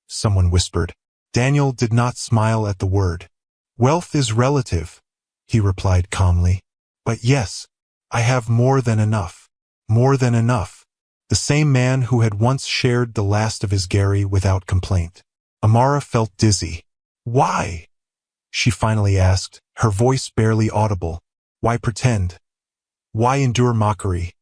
Someone whispered. Daniel did not smile at the word. Wealth is relative, he replied calmly. But yes, I have more than enough. More than enough. The same man who had once shared the last of his Gary without complaint. Amara felt dizzy. Why? She finally asked, her voice barely audible. Why pretend? Why endure mockery?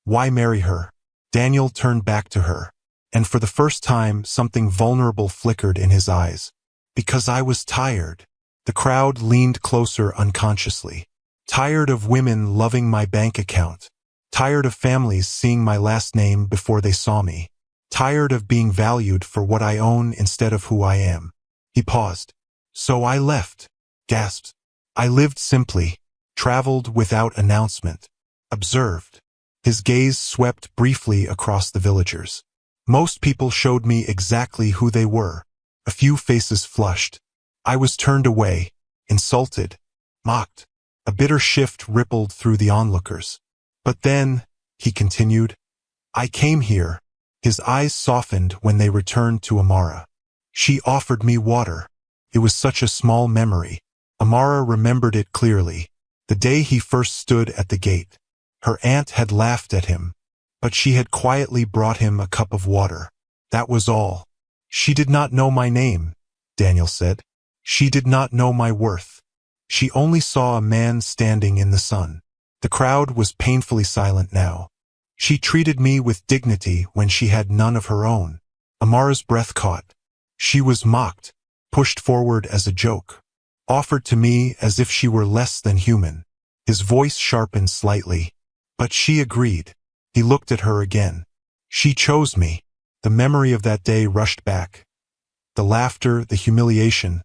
Why marry her? Daniel turned back to her, and for the first time something vulnerable flickered in his eyes. Because I was tired. The crowd leaned closer unconsciously. Tired of women loving my bank account. Tired of families seeing my last name before they saw me. Tired of being valued for what I own instead of who I am. He paused. So I left. Gasped. I lived simply. Traveled without announcement. Observed. His gaze swept briefly across the villagers. Most people showed me exactly who they were. A few faces flushed. I was turned away, insulted, mocked. A bitter shift rippled through the onlookers. But then, he continued, I came here. His eyes softened when they returned to Amara. She offered me water. It was such a small memory. Amara remembered it clearly. The day he first stood at the gate. Her aunt had laughed at him, but she had quietly brought him a cup of water. That was all. She did not know my name, Daniel said. She did not know my worth. She only saw a man standing in the sun. The crowd was painfully silent now. She treated me with dignity when she had none of her own. Amara's breath caught. She was mocked, pushed forward as a joke, offered to me as if she were less than human. His voice sharpened slightly. But she agreed. He looked at her again. She chose me. The memory of that day rushed back. The laughter, the humiliation,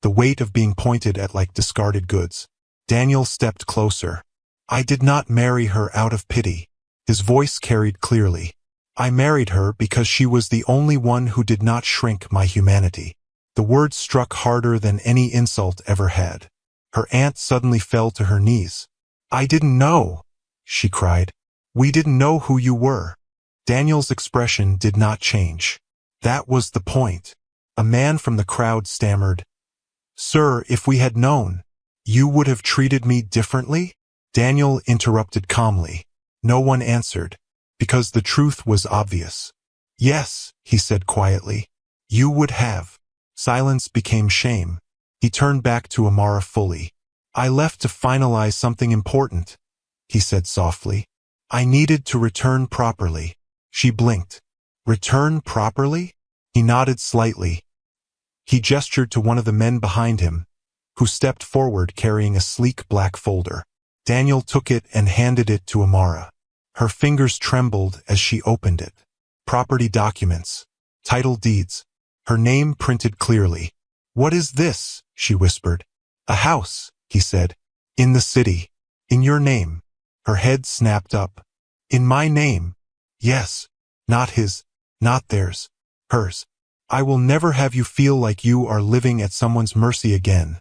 the weight of being pointed at like discarded goods. Daniel stepped closer. I did not marry her out of pity. His voice carried clearly. I married her because she was the only one who did not shrink my humanity. The words struck harder than any insult ever had. Her aunt suddenly fell to her knees. I didn't know, she cried. We didn't know who you were. Daniel's expression did not change. That was the point. A man from the crowd stammered, Sir, if we had known, you would have treated me differently? Daniel interrupted calmly. No one answered, because the truth was obvious. Yes, he said quietly. You would have. Silence became shame. He turned back to Amara fully. I left to finalize something important, he said softly. I needed to return properly. She blinked. Return properly? He nodded slightly. He gestured to one of the men behind him, who stepped forward carrying a sleek black folder. Daniel took it and handed it to Amara. Her fingers trembled as she opened it. Property documents. Title deeds. Her name printed clearly. What is this? She whispered. A house, he said. In the city. In your name. Her head snapped up. In my name. Yes. Not his. Not theirs. Hers. I will never have you feel like you are living at someone's mercy again,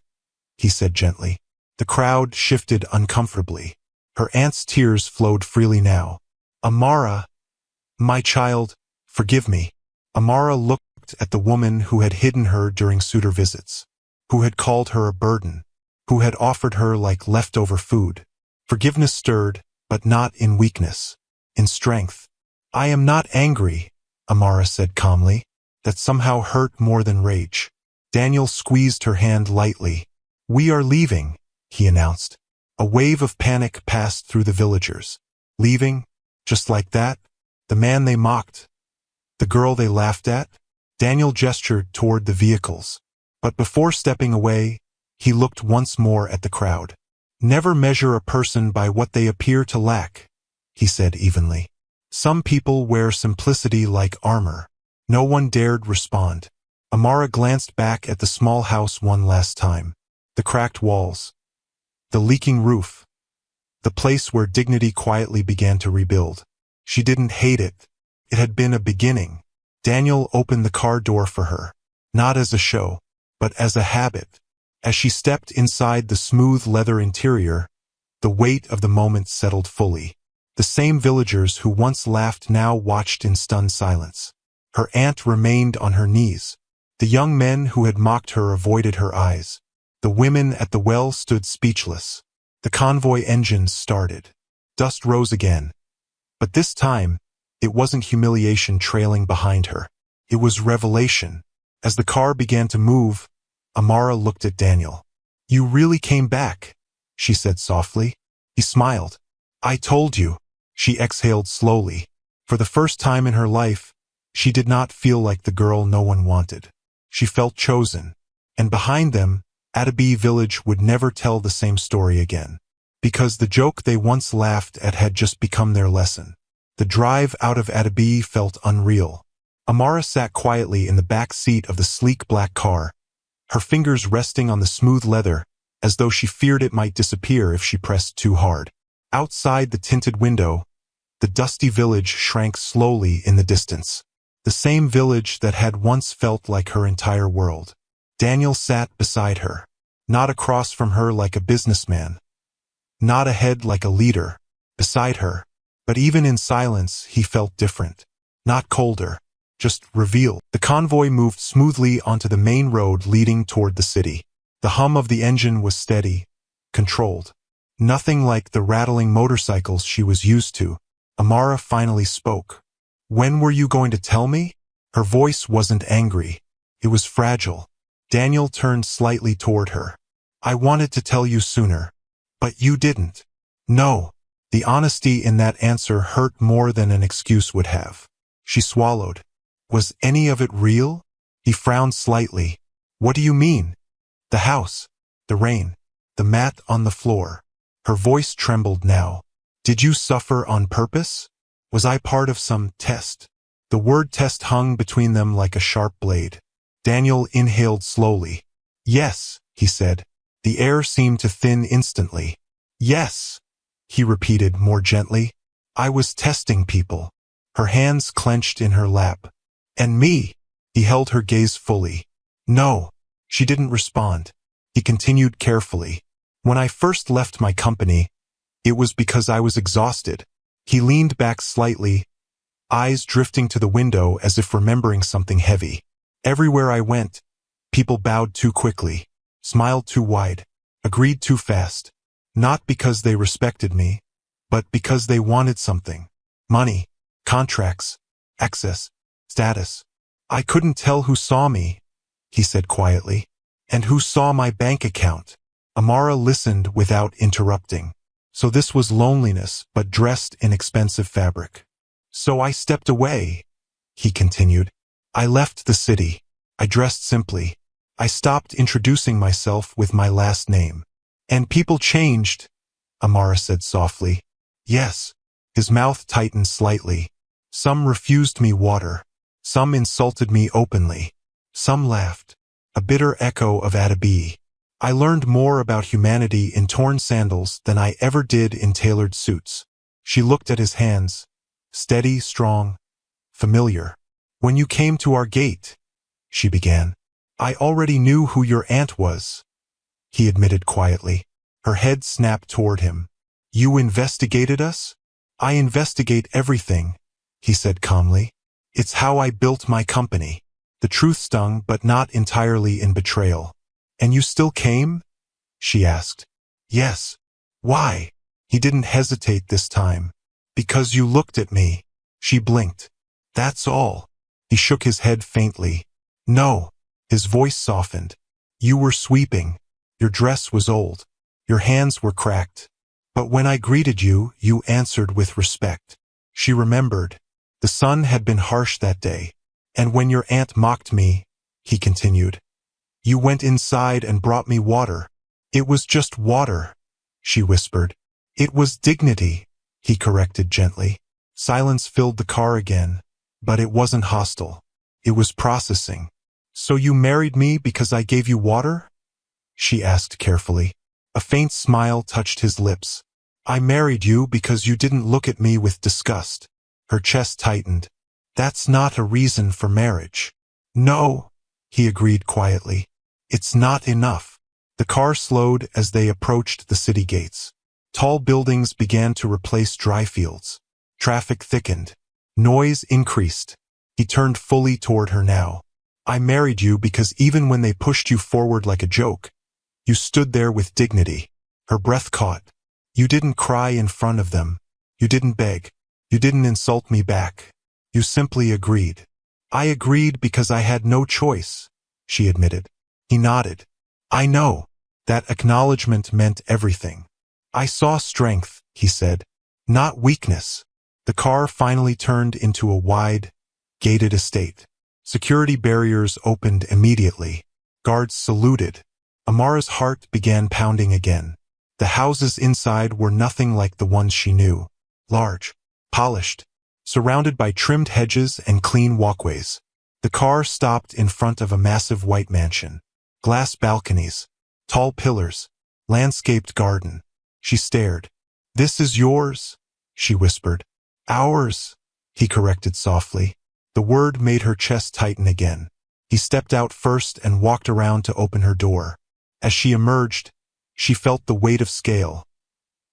he said gently. The crowd shifted uncomfortably. Her aunt's tears flowed freely now. Amara, my child, forgive me. Amara looked at the woman who had hidden her during suitor visits, who had called her a burden. who had offered her like leftover food. Forgiveness stirred, but not in weakness, in strength. "I am not angry," Amara said calmly. That somehow hurt more than rage. Daniel squeezed her hand lightly. "We are leaving," he announced. A wave of panic passed through the villagers. Leaving? Just like that? The man they mocked? The girl they laughed at? Daniel gestured toward the vehicles. But before stepping away, he looked once more at the crowd. "Never measure a person by what they appear to lack," he said evenly. "Some people wear simplicity like armor." No one dared respond. Amara glanced back at the small house one last time. The cracked walls. The leaking roof. The place where dignity quietly began to rebuild. She didn't hate it. It had been a beginning. Daniel opened the car door for her. Not as a show, but as a habit. As she stepped inside the smooth leather interior, the weight of the moment settled fully. The same villagers who once laughed now watched in stunned silence. Her aunt remained on her knees. The young men who had mocked her avoided her eyes. The women at the well stood speechless. The convoy engines started. Dust rose again. But this time, it wasn't humiliation trailing behind her. It was revelation. As the car began to move, Amara looked at Daniel. "You really came back," she said softly. He smiled. "I told you." She exhaled slowly. For the first time in her life, she did not feel like the girl no one wanted. She felt chosen. And behind them, Attaby village would never tell the same story again. Because the joke they once laughed at had just become their lesson. The drive out of Attaby felt unreal. Amara sat quietly in the back seat of the sleek black car, her fingers resting on the smooth leather, as though she feared it might disappear if she pressed too hard. Outside the tinted window, the dusty village shrank slowly in the distance. The same village that had once felt like her entire world. Daniel sat beside her, not across from her like a businessman, not ahead like a leader, beside her. But even in silence, he felt different. Not colder, just revealed. The convoy moved smoothly onto the main road leading toward the city. The hum of the engine was steady, controlled. Nothing like the rattling motorcycles she was used to. Amara finally spoke. "When were you going to tell me?" Her voice wasn't angry. It was fragile. Daniel turned slightly toward her. "I wanted to tell you sooner. But you didn't." "No." The honesty in that answer hurt more than an excuse would have. She swallowed. "Was any of it real?" He frowned slightly. "What do you mean?" "The house. The rain. The mat on the floor." Her voice trembled now. "Did you suffer on purpose? Was I part of some test?" The word test hung between them like a sharp blade. Daniel inhaled slowly. "Yes," he said. The air seemed to thin instantly. "Yes," he repeated more gently. "I was testing people." Her hands clenched in her lap. "And me?" He held her gaze fully. "No." She didn't respond. He continued carefully. "When I first left my company, it was because I was exhausted." He leaned back slightly, eyes drifting to the window as if remembering something heavy. "Everywhere I went, people bowed too quickly, smiled too wide, agreed too fast. Not because they respected me, but because they wanted something. Money, contracts, access, status. I couldn't tell who saw me," he said quietly, "and who saw my bank account." Amara listened without interrupting. So this was loneliness, but dressed in expensive fabric. "So I stepped away," he continued. "I left the city. I dressed simply. I stopped introducing myself with my last name. And people changed," Amara said softly. "Yes." His mouth tightened slightly. "Some refused me water. Some insulted me openly. Some laughed." A bitter echo of Attaby. "I learned more about humanity in torn sandals than I ever did in tailored suits." She looked at his hands. Steady, strong, familiar. "When you came to our gate," she began, "I already knew who your aunt was," he admitted quietly. Her head snapped toward him. "You investigated us?" "I investigate everything," he said calmly. "It's how I built my company." The truth stung, but not entirely in betrayal. "And you still came?" she asked. Yes. Why? He didn't hesitate this time. Because you looked at me. She blinked. That's all. He shook his head faintly. No. His voice softened. You were sweeping. Your dress was old. Your hands were cracked. But when I greeted you, you answered with respect. She remembered. The sun had been harsh that day. And when your aunt mocked me, he continued, you went inside and brought me water. It was just water, she whispered. It was dignity, he corrected gently. Silence filled the car again, but it wasn't hostile. It was processing. So you married me because I gave you water? She asked carefully. A faint smile touched his lips. I married you because you didn't look at me with disgust. Her chest tightened. That's not a reason for marriage. No, he agreed quietly. It's not enough. The car slowed as they approached the city gates. Tall buildings began to replace dry fields. Traffic thickened. Noise increased. He turned fully toward her now. I married you because even when they pushed you forward like a joke, you stood there with dignity. Her breath caught. You didn't cry in front of them. You didn't beg. You didn't insult me back. You simply agreed. I agreed because I had no choice, she admitted. He nodded. I know. That acknowledgement meant everything. I saw strength, he said, not weakness. The car finally turned into a wide, gated estate. Security barriers opened immediately. Guards saluted. Amara's heart began pounding again. The houses inside were nothing like the ones she knew. Large, polished, surrounded by trimmed hedges and clean walkways. The car stopped in front of a massive white mansion. Glass balconies, tall pillars, landscaped garden. She stared. This is yours, she whispered. Ours, he corrected softly. The word made her chest tighten again. He stepped out first and walked around to open her door. As she emerged, she felt the weight of scale.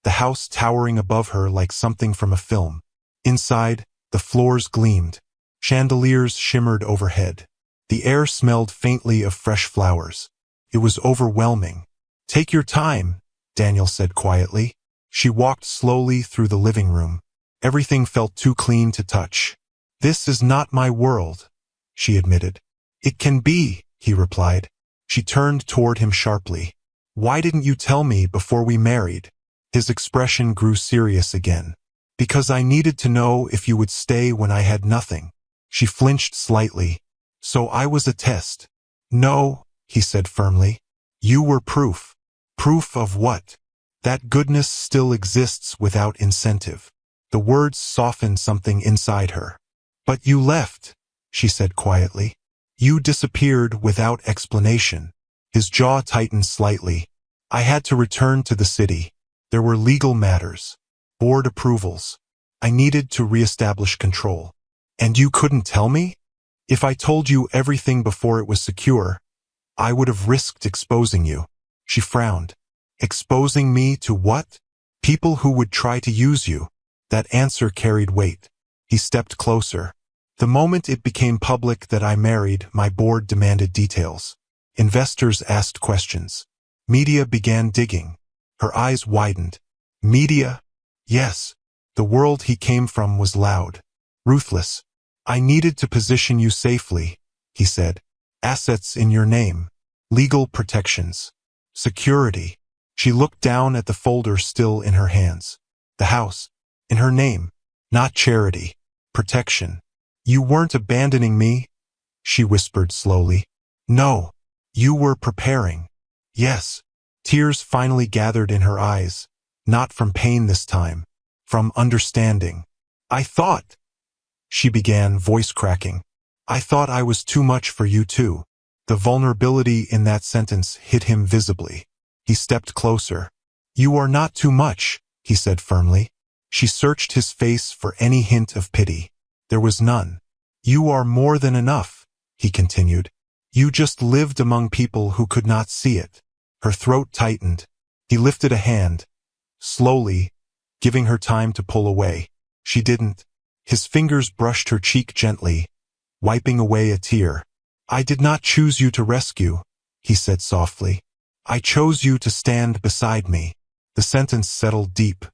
The house towering above her like something from a film. Inside, the floors gleamed. Chandeliers shimmered overhead. The air smelled faintly of fresh flowers. It was overwhelming. Take your time, Daniel said quietly. She walked slowly through the living room. Everything felt too clean to touch. This is not my world, she admitted. It can be, he replied. She turned toward him sharply. Why didn't you tell me before we married? His expression grew serious again. Because I needed to know if you would stay when I had nothing. She flinched slightly. So I was a test. No, he said firmly. You were proof. Proof of what? That goodness still exists without incentive. The words softened something inside her. But you left, she said quietly. You disappeared without explanation. His jaw tightened slightly. I had to return to the city. There were legal matters. Board approvals. I needed to reestablish control. And you couldn't tell me? If I told you everything before it was secure, I would have risked exposing you. She frowned. Exposing me to what? People who would try to use you. That answer carried weight. He stepped closer. The moment it became public that I married, my board demanded details. Investors asked questions. Media began digging. Her eyes widened. Media? Yes. The world he came from was loud. Ruthless. I needed to position you safely, he said. Assets in your name. Legal protections. Security. She looked down at the folder still in her hands. The house. In her name. Not charity. Protection. You weren't abandoning me, she whispered slowly. No. You were preparing. Yes. Tears finally gathered in her eyes. Not from pain this time. From understanding. I thought, she began, voice cracking. I thought I was too much for you too. The vulnerability in that sentence hit him visibly. He stepped closer. You are not too much, he said firmly. She searched his face for any hint of pity. There was none. You are more than enough, he continued. You just lived among people who could not see it. Her throat tightened. He lifted a hand, slowly, giving her time to pull away. She didn't. His fingers brushed her cheek gently, wiping away a tear. I did not choose you to rescue, he said softly. I chose you to stand beside me. The sentence settled deep.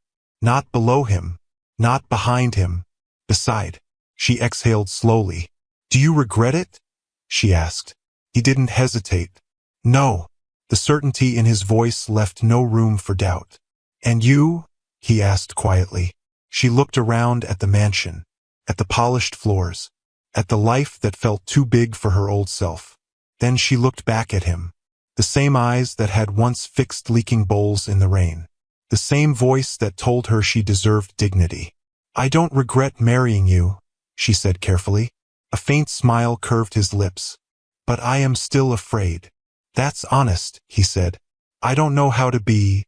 Not below him, not behind him, beside. She exhaled slowly. Do you regret it? She asked. He didn't hesitate. No. The certainty in his voice left no room for doubt. And you? He asked quietly. She looked around at the mansion, at the polished floors, at the life that felt too big for her old self. Then she looked back at him. The same eyes that had once fixed leaking bowls in the rain. The same voice that told her she deserved dignity. I don't regret marrying you, she said carefully. A faint smile curved his lips. But I am still afraid. That's honest, he said. I don't know how to be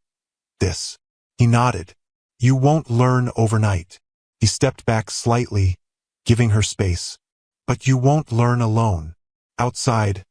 this. He nodded. You won't learn overnight. He stepped back slightly, giving her space. But you won't learn alone. Outside,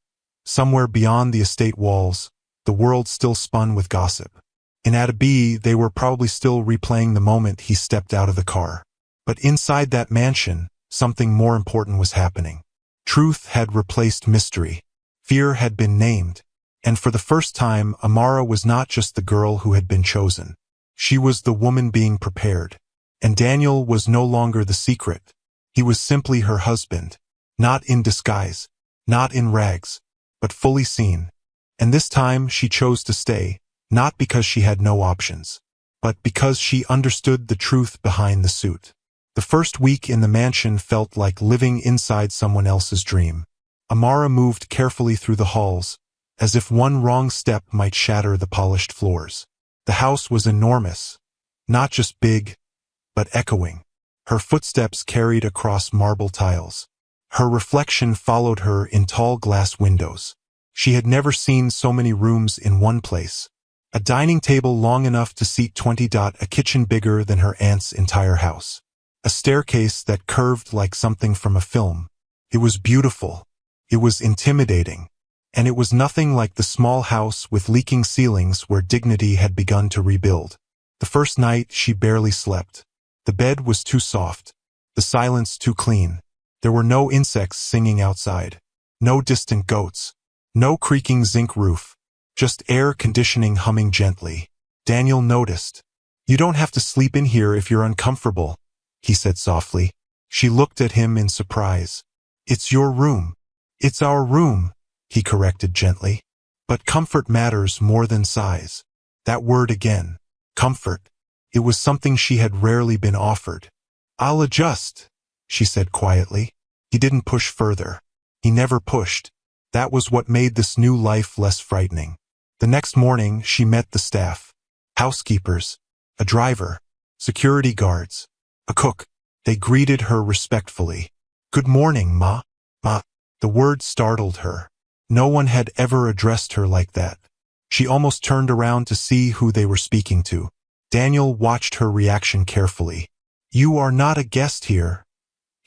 somewhere beyond the estate walls, the world still spun with gossip. In Attaby, they were probably still replaying the moment he stepped out of the car. But inside that mansion, something more important was happening. Truth had replaced mystery. Fear had been named. And for the first time, Amara was not just the girl who had been chosen. She was the woman being prepared. And Daniel was no longer the secret. He was simply her husband. Not in disguise, not in rags, but fully seen. And this time she chose to stay, not because she had no options, but because she understood the truth behind the suit. The first week in the mansion felt like living inside someone else's dream. Amara moved carefully through the halls, as if one wrong step might shatter the polished floors. The house was enormous, not just big, but echoing. Her footsteps carried across marble tiles. Her reflection followed her in tall glass windows. She had never seen so many rooms in one place. A dining table long enough to seat 20. A kitchen bigger than her aunt's entire house. A staircase that curved like something from a film. It was beautiful. It was intimidating. And it was nothing like the small house with leaking ceilings where dignity had begun to rebuild. The first night she barely slept. The bed was too soft. The silence too clean. There were no insects singing outside. No distant goats. No creaking zinc roof. Just air conditioning humming gently. Daniel noticed. You don't have to sleep in here if you're uncomfortable, he said softly. She looked at him in surprise. It's your room. It's our room, he corrected gently. But comfort matters more than size. That word again. Comfort. It was something she had rarely been offered. I'll adjust, she said quietly. He didn't push further. He never pushed. That was what made this new life less frightening. The next morning, she met the staff. Housekeepers, a driver, security guards, a cook. They greeted her respectfully. Good morning, Ma. Ma. The word startled her. No one had ever addressed her like that. She almost turned around to see who they were speaking to. Daniel watched her reaction carefully. You are not a guest here,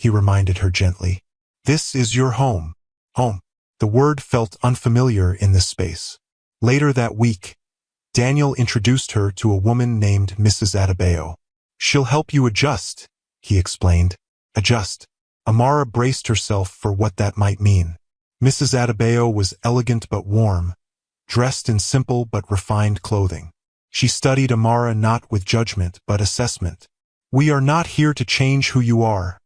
he reminded her gently. This is your home. Home. The word felt unfamiliar in this space. Later that week, Daniel introduced her to a woman named Mrs. Adebayo. She'll help you adjust, he explained. Adjust. Amara braced herself for what that might mean. Mrs. Adebayo was elegant but warm, dressed in simple but refined clothing. She studied Amara not with judgment but assessment. We are not here to change who you are,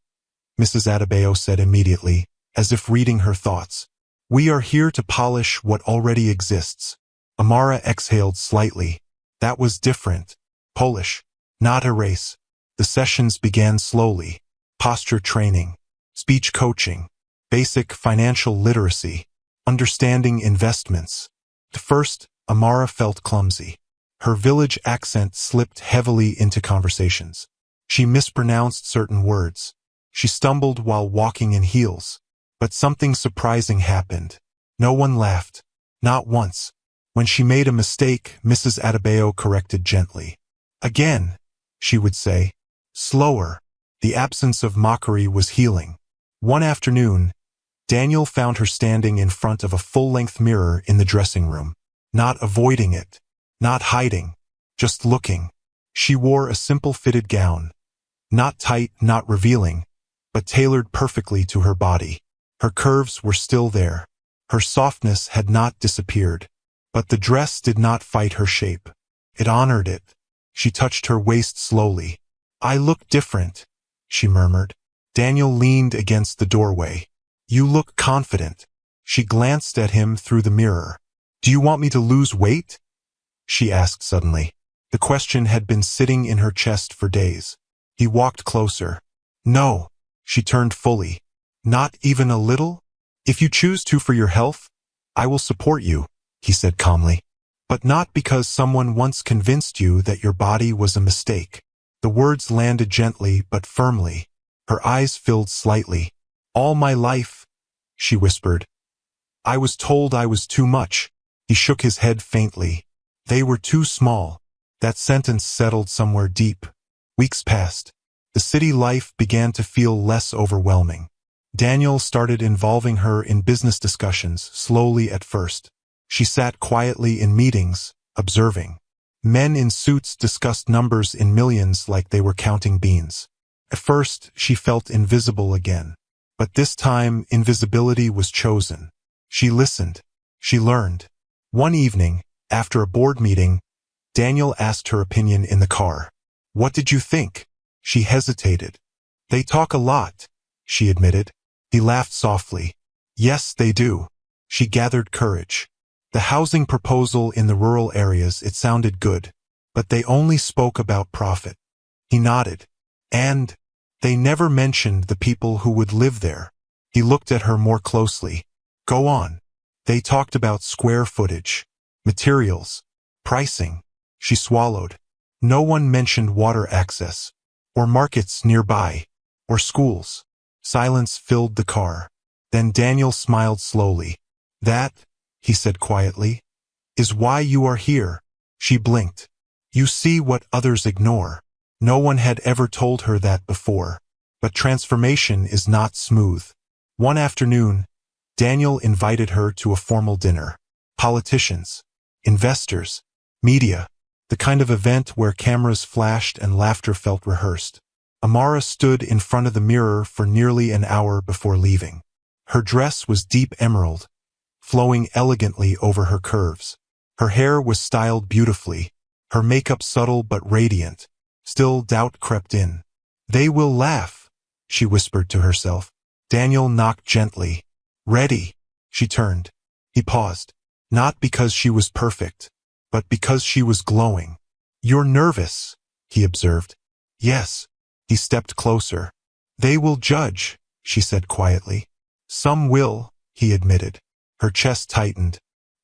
Mrs. Adebayo said immediately, as if reading her thoughts. We are here to polish what already exists. Amara exhaled slightly. That was different. Polish, not erase. The sessions began slowly. Posture training, speech coaching, basic financial literacy, understanding investments. At first, Amara felt clumsy. Her village accent slipped heavily into conversations. She mispronounced certain words. She stumbled while walking in heels. But something surprising happened. No one laughed. Not once. When she made a mistake, Mrs. Adebayo corrected gently. Again, she would say. Slower. The absence of mockery was healing. One afternoon, Daniel found her standing in front of a full-length mirror in the dressing room. Not avoiding it. Not hiding. Just looking. She wore a simple fitted gown. Not tight, not revealing, but tailored perfectly to her body. Her curves were still there. Her softness had not disappeared. But the dress did not fight her shape. It honored it. She touched her waist slowly. "I look different," she murmured. Daniel leaned against the doorway. "You look confident." She glanced at him through the mirror. "Do you want me to lose weight?" she asked suddenly. The question had been sitting in her chest for days. He walked closer. "No." She turned fully. "Not even a little? If you choose to for your health, I will support you," he said calmly. "But not because someone once convinced you that your body was a mistake." The words landed gently but firmly. Her eyes filled slightly. "All my life," she whispered, "I was told I was too much." He shook his head faintly. "They were too small." That sentence settled somewhere deep. Weeks passed. The city life began to feel less overwhelming. Daniel started involving her in business discussions, slowly at first. She sat quietly in meetings, observing. Men in suits discussed numbers in millions like they were counting beans. At first, she felt invisible again. But this time, invisibility was chosen. She listened. She learned. One evening, after a board meeting, Daniel asked her opinion in the car. "What did you think?" She hesitated. "They talk a lot," she admitted. He laughed softly. "Yes, they do." She gathered courage. The housing proposal in the rural areas, it sounded good. But they only spoke about profit. He nodded. "And they never mentioned the people who would live there." He looked at her more closely. "Go on." "They talked about square footage, materials, pricing." She swallowed. "No one mentioned water access, or markets nearby, or schools." Silence filled the car. Then Daniel smiled slowly. "That," he said quietly, "is why you are here." She blinked. "You see what others ignore." No one had ever told her that before. But transformation is not smooth. One afternoon, Daniel invited her to a formal dinner. Politicians, investors, media, the kind of event where cameras flashed and laughter felt rehearsed. Amara stood in front of the mirror for nearly an hour before leaving. Her dress was deep emerald, flowing elegantly over her curves. Her hair was styled beautifully, her makeup subtle but radiant. Still, doubt crept in. "They will laugh," she whispered to herself. Daniel knocked gently. "Ready." She turned. He paused. Not because she was perfect, but because she was glowing. "You're nervous," he observed. "Yes." He stepped closer. "They will judge," she said quietly. "Some will," he admitted. Her chest tightened.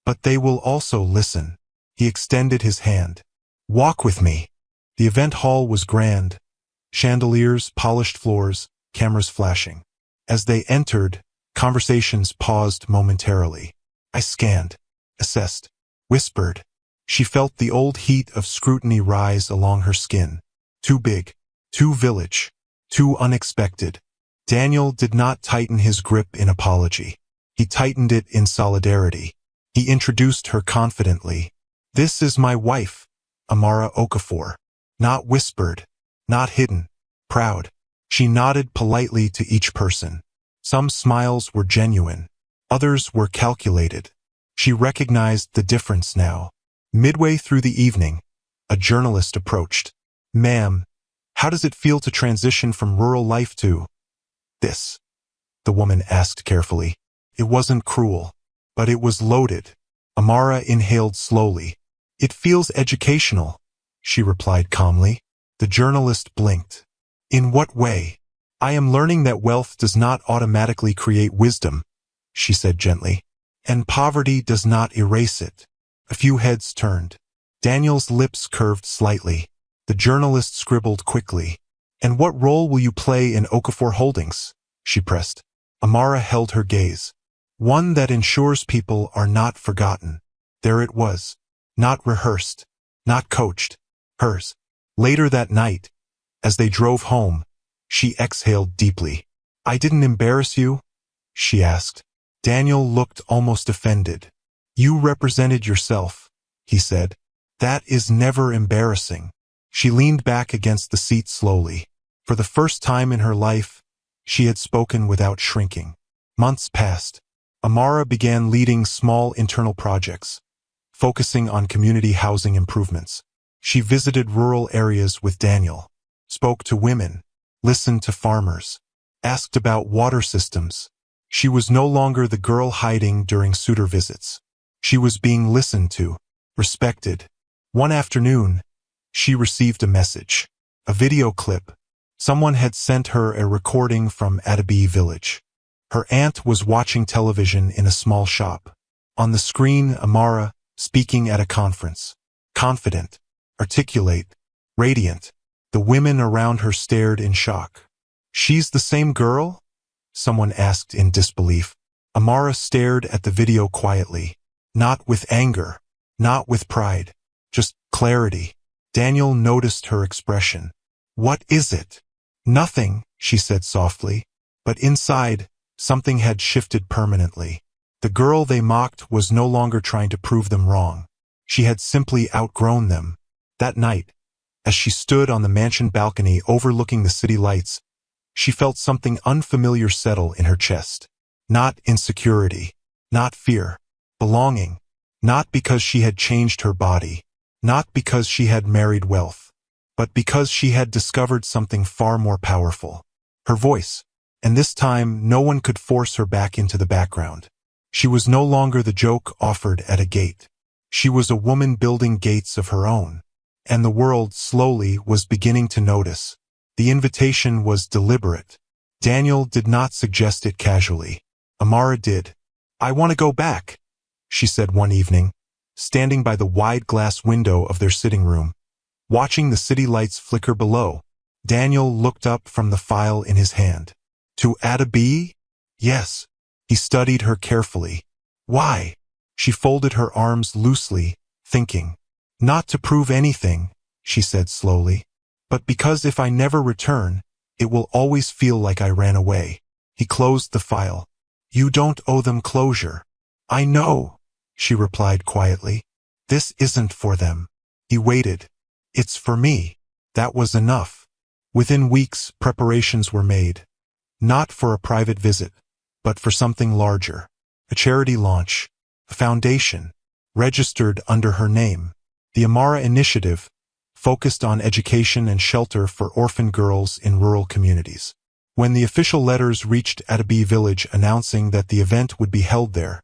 "But they will also listen." He extended his hand. "Walk with me." The event hall was grand. Chandeliers, polished floors, cameras flashing. As they entered, conversations paused momentarily. I scanned, assessed, whispered. She felt the old heat of scrutiny rise along her skin. Too big, too village, too unexpected. Daniel did not tighten his grip in apology. He tightened it in solidarity. He introduced her confidently. "This is my wife, Amara Okafor." Not whispered, not hidden, proud. She nodded politely to each person. Some smiles were genuine. Others were calculated. She recognized the difference now. Midway through the evening, a journalist approached. "Ma'am, how does it feel to transition from rural life to this?" the woman asked carefully. It wasn't cruel, but it was loaded. Amara inhaled slowly. "It feels educational," she replied calmly. The journalist blinked. "In what way?" "I am learning that wealth does not automatically create wisdom," she said gently. "And poverty does not erase it." A few heads turned. Daniel's lips curved slightly. The journalist scribbled quickly. "And what role will you play in Okafor Holdings?" she pressed. Amara held her gaze. "One that ensures people are not forgotten." There it was. Not rehearsed. Not coached. Hers. Later that night, as they drove home, she exhaled deeply. "I didn't embarrass you?" she asked. Daniel looked almost offended. "You represented yourself," he said. "That is never embarrassing." She leaned back against the seat slowly. For the first time in her life, she had spoken without shrinking. Months passed. Amara began leading small internal projects. focusing on community housing improvements. She visited rural areas with Daniel, spoke to women, listened to farmers, asked about water systems. She was no longer the girl hiding during suitor visits. She was being listened to, respected. One afternoon, she received a message, a video clip. Someone had sent her a recording from Adabi village. Her aunt was watching television in a small shop. On the screen, Amara, speaking at a conference. Confident, articulate, radiant. The women around her stared in shock. "She's the same girl?" someone asked in disbelief. Amara stared at the video quietly. Not with anger, not with pride, just clarity. Daniel noticed her expression. "What is it?" "Nothing," she said softly. But inside, something had shifted permanently. The girl they mocked was no longer trying to prove them wrong. She had simply outgrown them. That night, as she stood on the mansion balcony overlooking the city lights, she felt something unfamiliar settle in her chest. Not insecurity, not fear, belonging. Not because she had changed her body, not because she had married wealth, but because she had discovered something far more powerful. Her voice. And this time, no one could force her back into the background. She was no longer the joke offered at a gate. She was a woman building gates of her own. And the world, slowly, was beginning to notice. The invitation was deliberate. Daniel did not suggest it casually. Amara did. "I want to go back," she said one evening, standing by the wide glass window of their sitting room, watching the city lights flicker below. Daniel looked up from the file in his hand. "To Adabi?" "Yes." He studied her carefully. "Why?" She folded her arms loosely, thinking. "Not to prove anything," she said slowly, "but because if I never return, it will always feel like I ran away." He closed the file. "You don't owe them closure." "I know," she replied quietly. "This isn't for them." He waited. "It's for me." That was enough. Within weeks, preparations were made. Not for a private visit, but for something larger. A charity launch. A foundation. Registered under her name. The Amara Initiative, focused on education and shelter for orphan girls in rural communities. When the official letters reached Adabi village announcing that the event would be held there,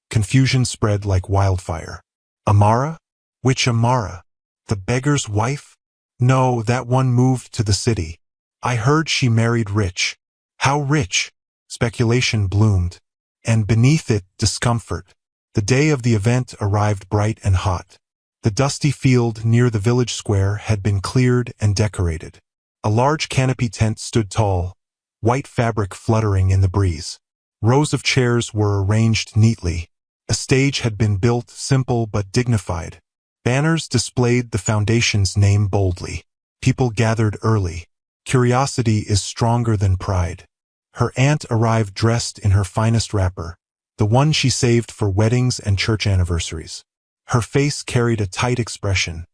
confusion spread like wildfire. "Amara? Which Amara? The beggar's wife?" "No, that one moved to the city. I heard she married rich." "How rich?" Speculation bloomed. And beneath it, discomfort. The day of the event arrived bright and hot. The dusty field near the village square had been cleared and decorated. A large canopy tent stood tall, white fabric fluttering in the breeze. Rows of chairs were arranged neatly. A stage had been built, simple but dignified. Banners displayed the foundation's name boldly. People gathered early. Curiosity is stronger than pride. Her aunt arrived dressed in her finest wrapper, the one she saved for weddings and church anniversaries. Her face carried a tight expression.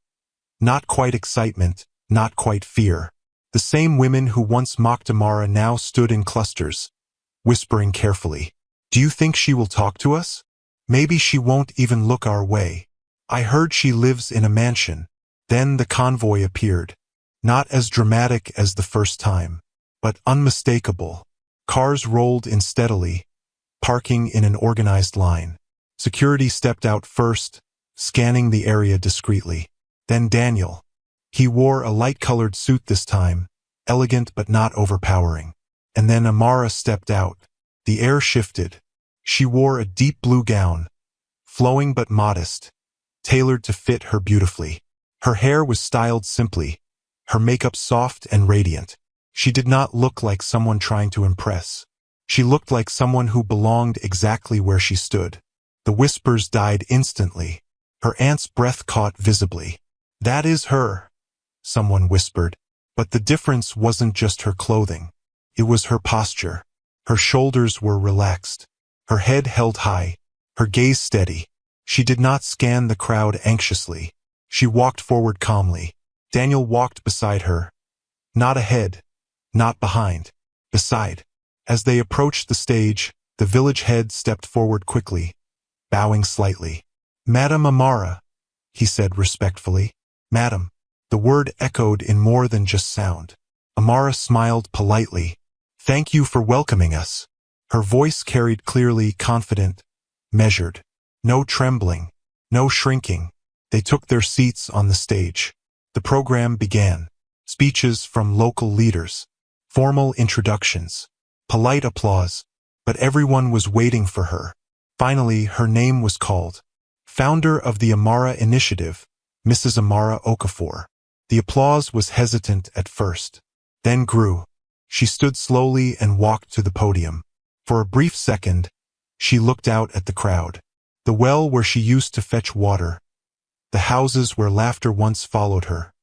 Not quite excitement, not quite fear. The same women who once mocked Amara now stood in clusters, whispering carefully. "Do you think she will talk to us? Maybe she won't even look our way. I heard she lives in a mansion." Then the convoy appeared. Not as dramatic as the first time, but unmistakable. Cars rolled in steadily, parking in an organized line. Security stepped out first, scanning the area discreetly. Then Daniel. He wore a light-colored suit this time, elegant but not overpowering. And then Amara stepped out. The air shifted. She wore a deep blue gown, flowing but modest, tailored to fit her beautifully. Her hair was styled simply, her makeup soft and radiant. She did not look like someone trying to impress. She looked like someone who belonged exactly where she stood. The whispers died instantly. Her aunt's breath caught visibly. "That is her," someone whispered. But the difference wasn't just her clothing. It was her posture. Her shoulders were relaxed. Her head held high. Her gaze steady. She did not scan the crowd anxiously. She walked forward calmly. Daniel walked beside her. Not ahead. Not behind. Beside. As they approached the stage, the village head stepped forward quickly, bowing slightly. Madam Amara, he said respectfully. Madam. The word echoed in more than just sound. Amara smiled politely. Thank you for welcoming us. Her voice carried clearly, confident, measured. No trembling, no shrinking. They took their seats on the stage. The program began. Speeches from local leaders. Formal introductions. Polite applause. But everyone was waiting for her. Finally, her name was called. Founder of the Amara Initiative, Mrs. Amara Okafor. The applause was hesitant at first, then grew. She stood slowly and walked to the podium. For a brief second, she looked out at the crowd. The well where she used to fetch water. The houses where laughter once followed her.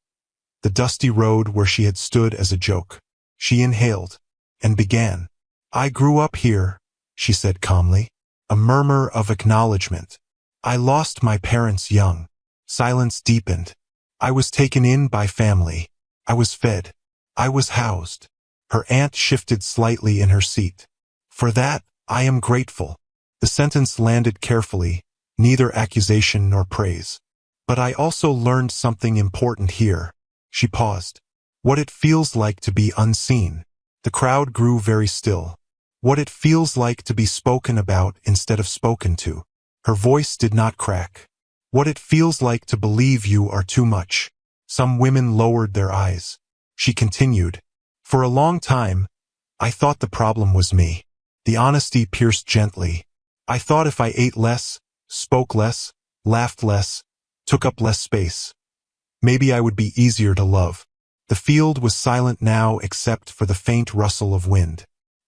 The dusty road where she had stood as a joke. She inhaled and began. I grew up here, she said calmly. A murmur of acknowledgement. I lost my parents young. Silence deepened. I was taken in by family. I was fed. I was housed. Her aunt shifted slightly in her seat. For that, I am grateful. The sentence landed carefully, neither accusation nor praise. But I also learned something important here. She paused. What it feels like to be unseen. The crowd grew very still. What it feels like to be spoken about instead of spoken to. Her voice did not crack. What it feels like to believe you are too much. Some women lowered their eyes. She continued. For a long time, I thought the problem was me. The honesty pierced gently. I thought if I ate less, spoke less, laughed less, took up less space, maybe I would be easier to love. The field was silent now except for the faint rustle of wind.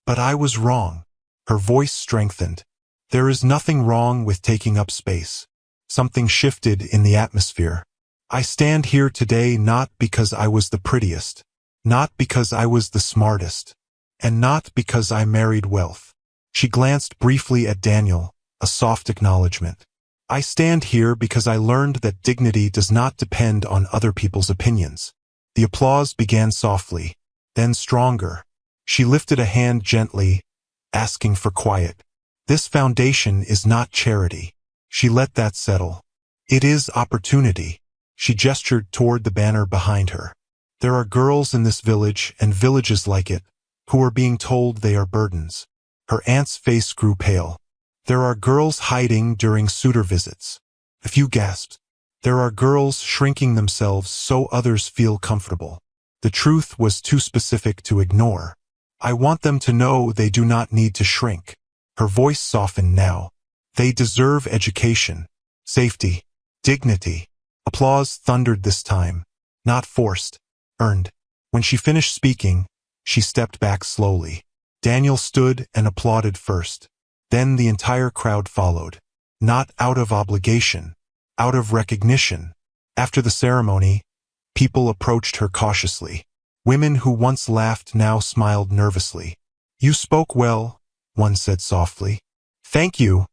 But I was wrong. Her voice strengthened. There is nothing wrong with taking up space. Something shifted in the atmosphere. I stand here today not because I was the prettiest, not because I was the smartest, and not because I married wealth. She glanced briefly at Daniel, a soft acknowledgement. I stand here because I learned that dignity does not depend on other people's opinions. The applause began softly, then stronger. She lifted a hand gently, asking for quiet. This foundation is not charity. She let that settle. It is opportunity. She gestured toward the banner behind her. There are girls in this village and villages like it, who are being told they are burdens. Her aunt's face grew pale. There are girls hiding during suitor visits. A few gasped. There are girls shrinking themselves so others feel comfortable. The truth was too specific to ignore. I want them to know they do not need to shrink. Her voice softened now. They deserve education, safety, dignity. Applause thundered this time, not forced, earned. When she finished speaking, she stepped back slowly. Daniel stood and applauded first. Then the entire crowd followed. Not out of obligation, out of recognition. After the ceremony, people approached her cautiously. Women who once laughed now smiled nervously. You spoke well, one said softly. Thank you,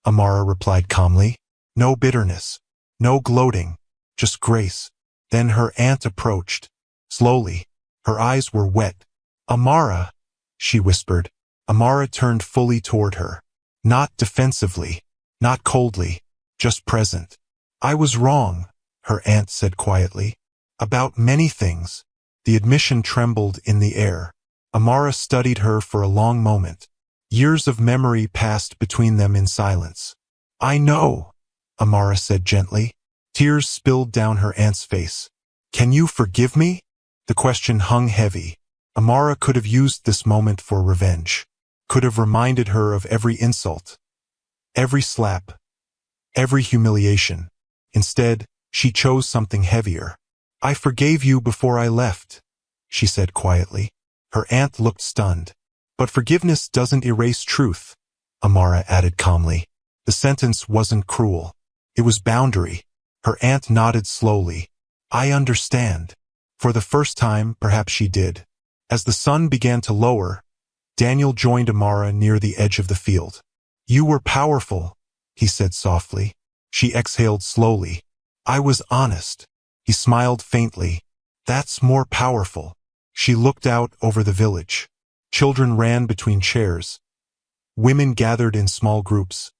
Amara replied calmly. No bitterness, no gloating, just grace. Then her aunt approached. Slowly, her eyes were wet. Amara, she whispered. Amara turned fully toward her. Not defensively, not coldly, just present. I was wrong, her aunt said quietly. About many things. The admission trembled in the air. Amara studied her for a long moment. Years of memory passed between them in silence. I know, Amara said gently. Tears spilled down her aunt's face. Can you forgive me? The question hung heavy. Amara could have used this moment for revenge. Could have reminded her of every insult, every slap, every humiliation. Instead, she chose something heavier. I forgave you before I left, she said quietly. Her aunt looked stunned. But forgiveness doesn't erase truth, Amara added calmly. The sentence wasn't cruel. It was boundary. Her aunt nodded slowly. I understand. For the first time, perhaps she did. As the sun began to lower, Daniel joined Amara near the edge of the field. You were powerful, he said softly. She exhaled slowly. I was honest. He smiled faintly. That's more powerful. She looked out over the village. Children ran between chairs. Women gathered in small groups.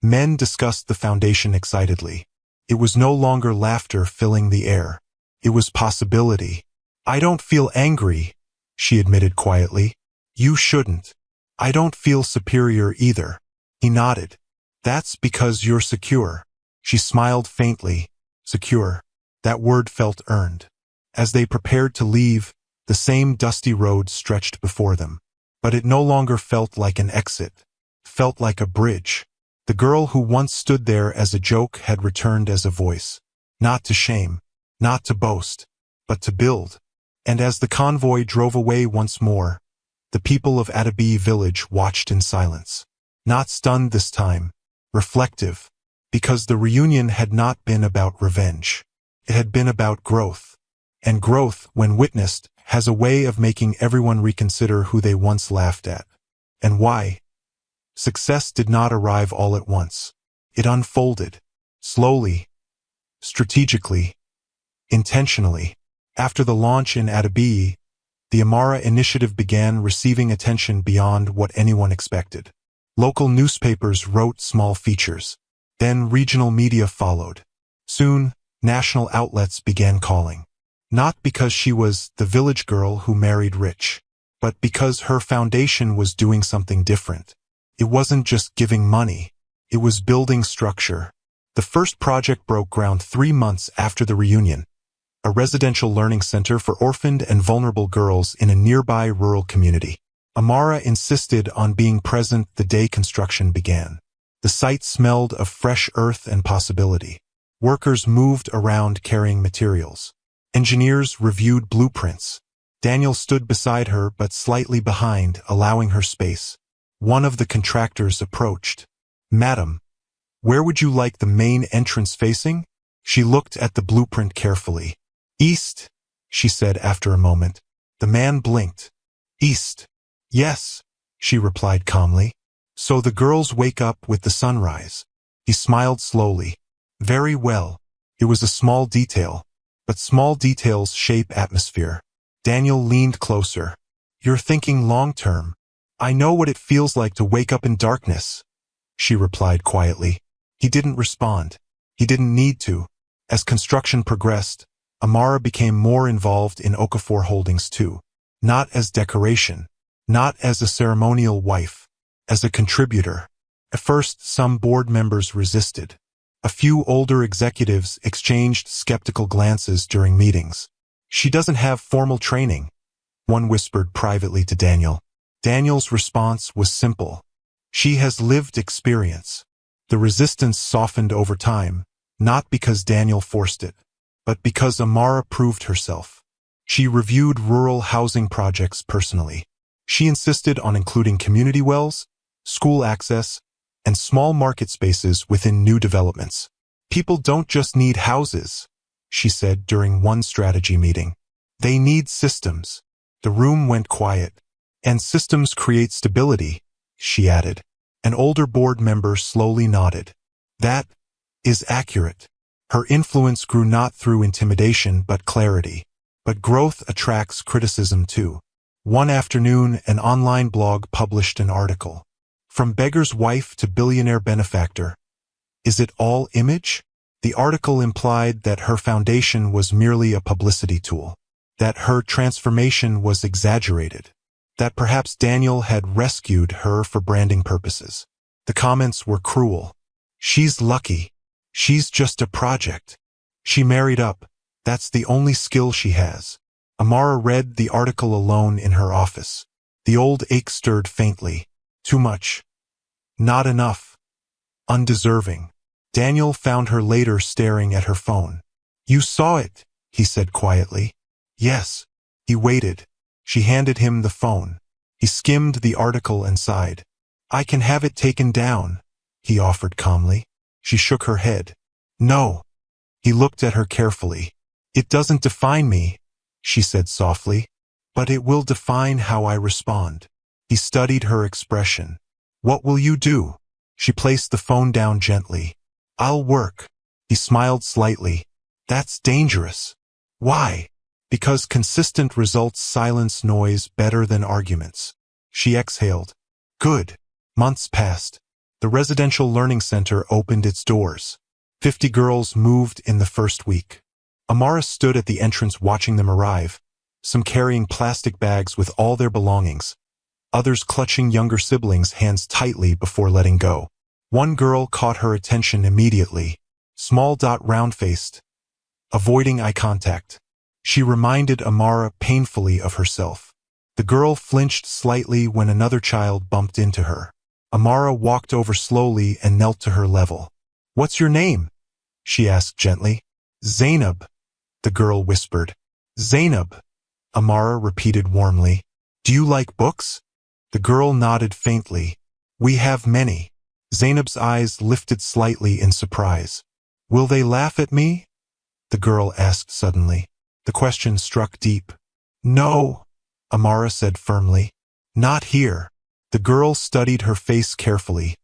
Men discussed the foundation excitedly. It was no longer laughter filling the air. It was possibility. "I don't feel angry," she admitted quietly. "You shouldn't. I don't feel superior either." He nodded. "That's because you're secure." She smiled faintly. Secure. That word felt earned. As they prepared to leave, the same dusty road stretched before them. But it no longer felt like an exit. Felt like a bridge. The girl who once stood there as a joke had returned as a voice. Not to shame. Not to boast. But to build. And as the convoy drove away once more, the people of Adabi village watched in silence. Not stunned this time. Reflective. Because the reunion had not been about revenge. It had been about growth. And growth, when witnessed, has a way of making everyone reconsider who they once laughed at. And why? Success did not arrive all at once. It unfolded. Slowly. Strategically. Intentionally. After the launch in Adabi, the Amara initiative began receiving attention beyond what anyone expected. Local newspapers wrote small features. Then regional media followed. Soon, national outlets began calling. Not because she was the village girl who married rich, but because her foundation was doing something different. It wasn't just giving money. It was building structure. The first project broke ground 3 months after the reunion. A residential learning center for orphaned and vulnerable girls in a nearby rural community. Amara insisted on being present the day construction began. The site smelled of fresh earth and possibility. Workers moved around carrying materials. Engineers reviewed blueprints. Daniel stood beside her but slightly behind, allowing her space. One of the contractors approached. "Madam, where would you like the main entrance facing?" She looked at the blueprint carefully. "East," she said after a moment. The man blinked. "East." "Yes," she replied calmly. "So the girls wake up with the sunrise." He smiled slowly. "Very well." It was a small detail, but small details shape atmosphere. Daniel leaned closer. "You're thinking long-term." "I know what it feels like to wake up in darkness," she replied quietly. He didn't respond. He didn't need to. As construction progressed, Amara became more involved in Okafor Holdings too. Not as decoration. Not as a ceremonial wife. As a contributor. At first, some board members resisted. A few older executives exchanged skeptical glances during meetings. "She doesn't have formal training," one whispered privately to Daniel. Daniel's response was simple. "She has lived experience." The resistance softened over time, not because Daniel forced it, but because Amara proved herself. She reviewed rural housing projects personally. She insisted on including community wells, school access, and small market spaces within new developments. "People don't just need houses," she said during one strategy meeting. "They need systems." The room went quiet. "And systems create stability," she added. An older board member slowly nodded. "That is accurate." Her influence grew not through intimidation but clarity. But growth attracts criticism too. One afternoon, an online blog published an article. "From beggar's wife to billionaire benefactor. Is it all image?" The article implied that her foundation was merely a publicity tool. That her transformation was exaggerated. That perhaps Daniel had rescued her for branding purposes. The comments were cruel. "She's lucky. She's just a project. She married up. That's the only skill she has." Amara read the article alone in her office. The old ache stirred faintly. Too much. Not enough. Undeserving. Daniel found her later staring at her phone. "You saw it," he said quietly. "Yes." He waited. She handed him the phone. He skimmed the article and sighed. "I can have it taken down," he offered calmly. She shook her head. "No." He looked at her carefully. "It doesn't define me," she said softly, "but it will define how I respond." He studied her expression. "What will you do?" She placed the phone down gently. "I'll work." He smiled slightly. "That's dangerous." "Why?" "Because consistent results silence noise better than arguments." She exhaled. "Good." Months passed. The residential learning center opened its doors. 50 girls moved in the first week. Amara stood at the entrance watching them arrive, some carrying plastic bags with all their belongings, others clutching younger siblings' hands tightly before letting go. One girl caught her attention immediately, small, round-faced, avoiding eye contact. She reminded Amara painfully of herself. The girl flinched slightly when another child bumped into her. Amara walked over slowly and knelt to her level. "What's your name?" she asked gently. "Zainab," the girl whispered. "Zainab," Amara repeated warmly. "Do you like books?" The girl nodded faintly. "We have many." Zainab's eyes lifted slightly in surprise. "Will they laugh at me?" the girl asked suddenly. The question struck deep. "No," Amara said firmly. "Not here." The girl studied her face carefully,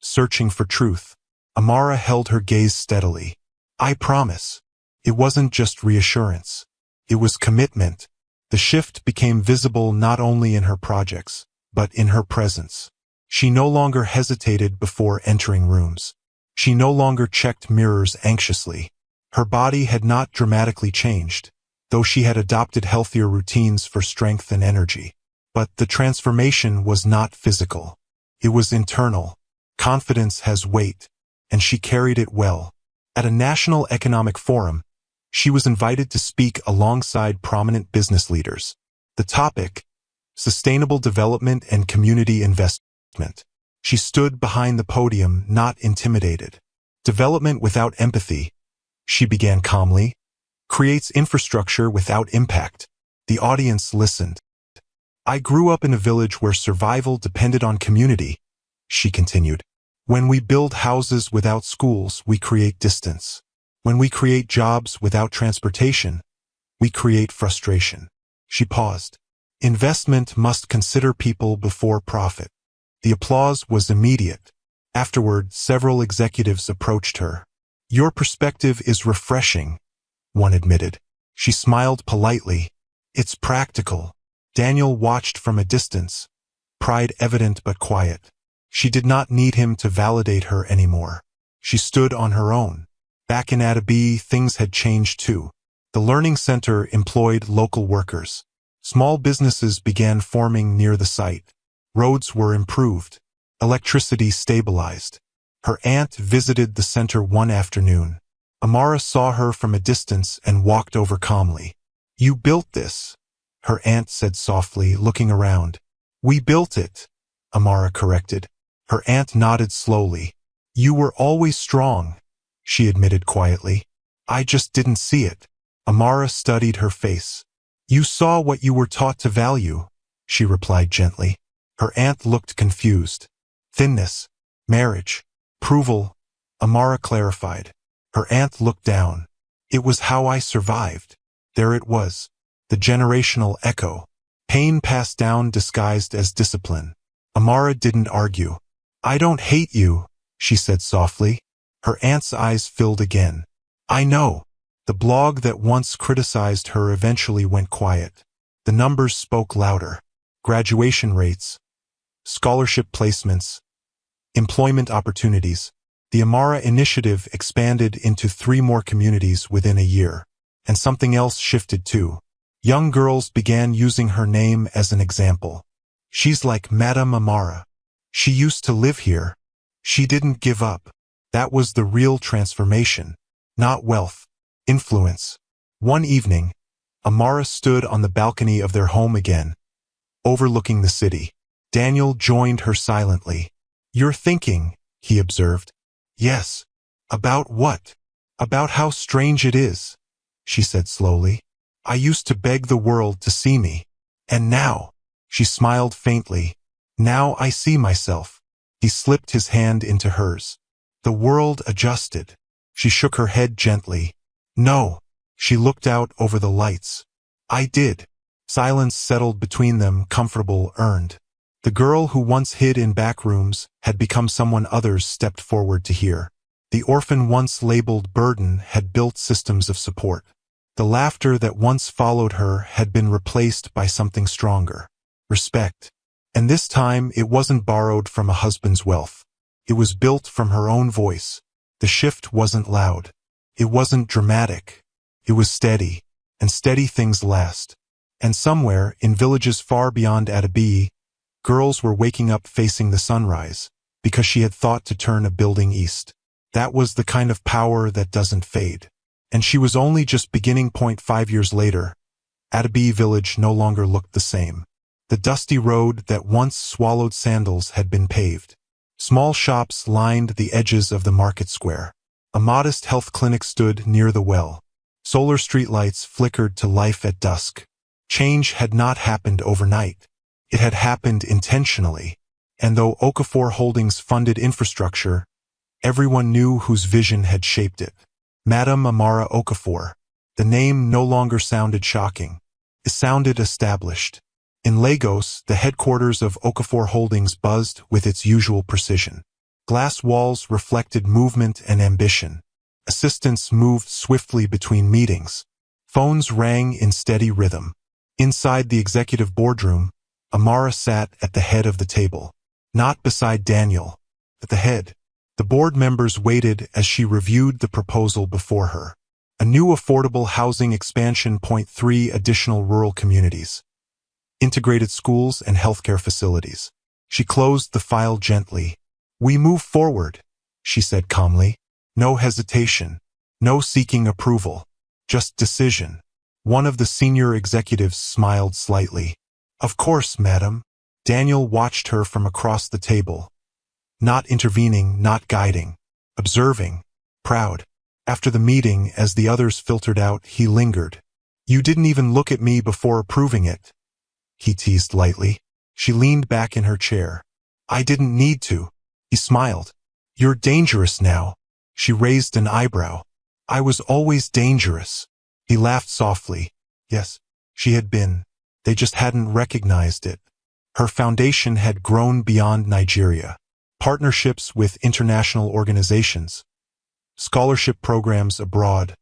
searching for truth. Amara held her gaze steadily. "I promise." It wasn't just reassurance. It was commitment. The shift became visible not only in her projects, but in her presence. She no longer hesitated before entering rooms. She no longer checked mirrors anxiously. Her body had not dramatically changed, though she had adopted healthier routines for strength and energy. But the transformation was not physical. It was internal. Confidence has weight, and she carried it well. At a national economic forum, she was invited to speak alongside prominent business leaders. The topic: sustainable development and community investment. She stood behind the podium, not intimidated. "Development without empathy," she began calmly, "creates infrastructure without impact." The audience listened. "I grew up in a village where survival depended on community," she continued. "When we build houses without schools, we create distance. When we create jobs without transportation, we create frustration." She paused. "Investment must consider people before profit." The applause was immediate. Afterward, several executives approached her. "Your perspective is refreshing," one admitted. She smiled politely. "It's practical." Daniel watched from a distance, pride evident but quiet. She did not need him to validate her anymore. She stood on her own. Back in Attaby, things had changed too. The learning center employed local workers. Small businesses began forming near the site. Roads were improved. Electricity stabilized. Her aunt visited the center one afternoon. Amara saw her from a distance and walked over calmly. "You built this," her aunt said softly, looking around. "We built it," Amara corrected. Her aunt nodded slowly. "You were always strong," she admitted quietly. "I just didn't see it." Amara studied her face. "You saw what you were taught to value," she replied gently. Her aunt looked confused. "Thinness, marriage, approval," Amara clarified. Her aunt looked down. "It was how I survived." There it was. The generational echo. Pain passed down disguised as discipline. Amara didn't argue. "I don't hate you," she said softly. Her aunt's eyes filled again. "I know." The blog that once criticized her eventually went quiet. The numbers spoke louder. Graduation rates, scholarship placements, employment opportunities. The Amara initiative expanded into 3 more communities within a year. And something else shifted too. Young girls began using her name as an example. "She's like Madame Amara. She used to live here. She didn't give up." That was the real transformation. Not wealth, influence. One evening, Amara stood on the balcony of their home again, overlooking the city. Daniel joined her silently. "You're thinking," he observed. "Yes." "About what?" "About how strange it is," she said slowly. "I used to beg the world to see me. And now," she smiled faintly, "now I see myself." He slipped his hand into hers. The world adjusted. She shook her head gently. "No." She looked out over the lights. "I did." Silence settled between them, comfortable, earned. The girl who once hid in back rooms had become someone others stepped forward to hear. The orphan once labeled burden had built systems of support. The laughter that once followed her had been replaced by something stronger. Respect. And this time it wasn't borrowed from a husband's wealth. It was built from her own voice. The shift wasn't loud. It wasn't dramatic. It was steady, and steady things last. And somewhere, in villages far beyond Adabi, girls were waking up facing the sunrise, because she had thought to turn a building east. That was the kind of power that doesn't fade. And she was only just beginning. 5 years later, Adabi village no longer looked the same. The dusty road that once swallowed sandals had been paved. Small shops lined the edges of the market square. A modest health clinic stood near the well. Solar streetlights flickered to life at dusk. Change had not happened overnight. It had happened intentionally. And though Okafor Holdings funded infrastructure, everyone knew whose vision had shaped it. Madame Amara Okafor. The name no longer sounded shocking. It sounded established. In Lagos, the headquarters of Okafor Holdings buzzed with its usual precision. Glass walls reflected movement and ambition. Assistants moved swiftly between meetings. Phones rang in steady rhythm. Inside the executive boardroom, Amara sat at the head of the table. Not beside Daniel. At the head. The board members waited as she reviewed the proposal before her. A new affordable housing expansion. 3 additional rural communities. Integrated schools and healthcare facilities. She closed the file gently. "We move forward," she said calmly. No hesitation. No seeking approval. Just decision. One of the senior executives smiled slightly. "Of course, madam." Daniel watched her from across the table. Not intervening, not guiding. Observing. Proud. After the meeting, as the others filtered out, he lingered. "You didn't even look at me before approving it," he teased lightly. She leaned back in her chair. "I didn't need to." He smiled. "You're dangerous now." She raised an eyebrow. "I was always dangerous." He laughed softly. Yes, she had been. They just hadn't recognized it. Her foundation had grown beyond Nigeria. Partnerships with international organizations. Scholarship programs abroad.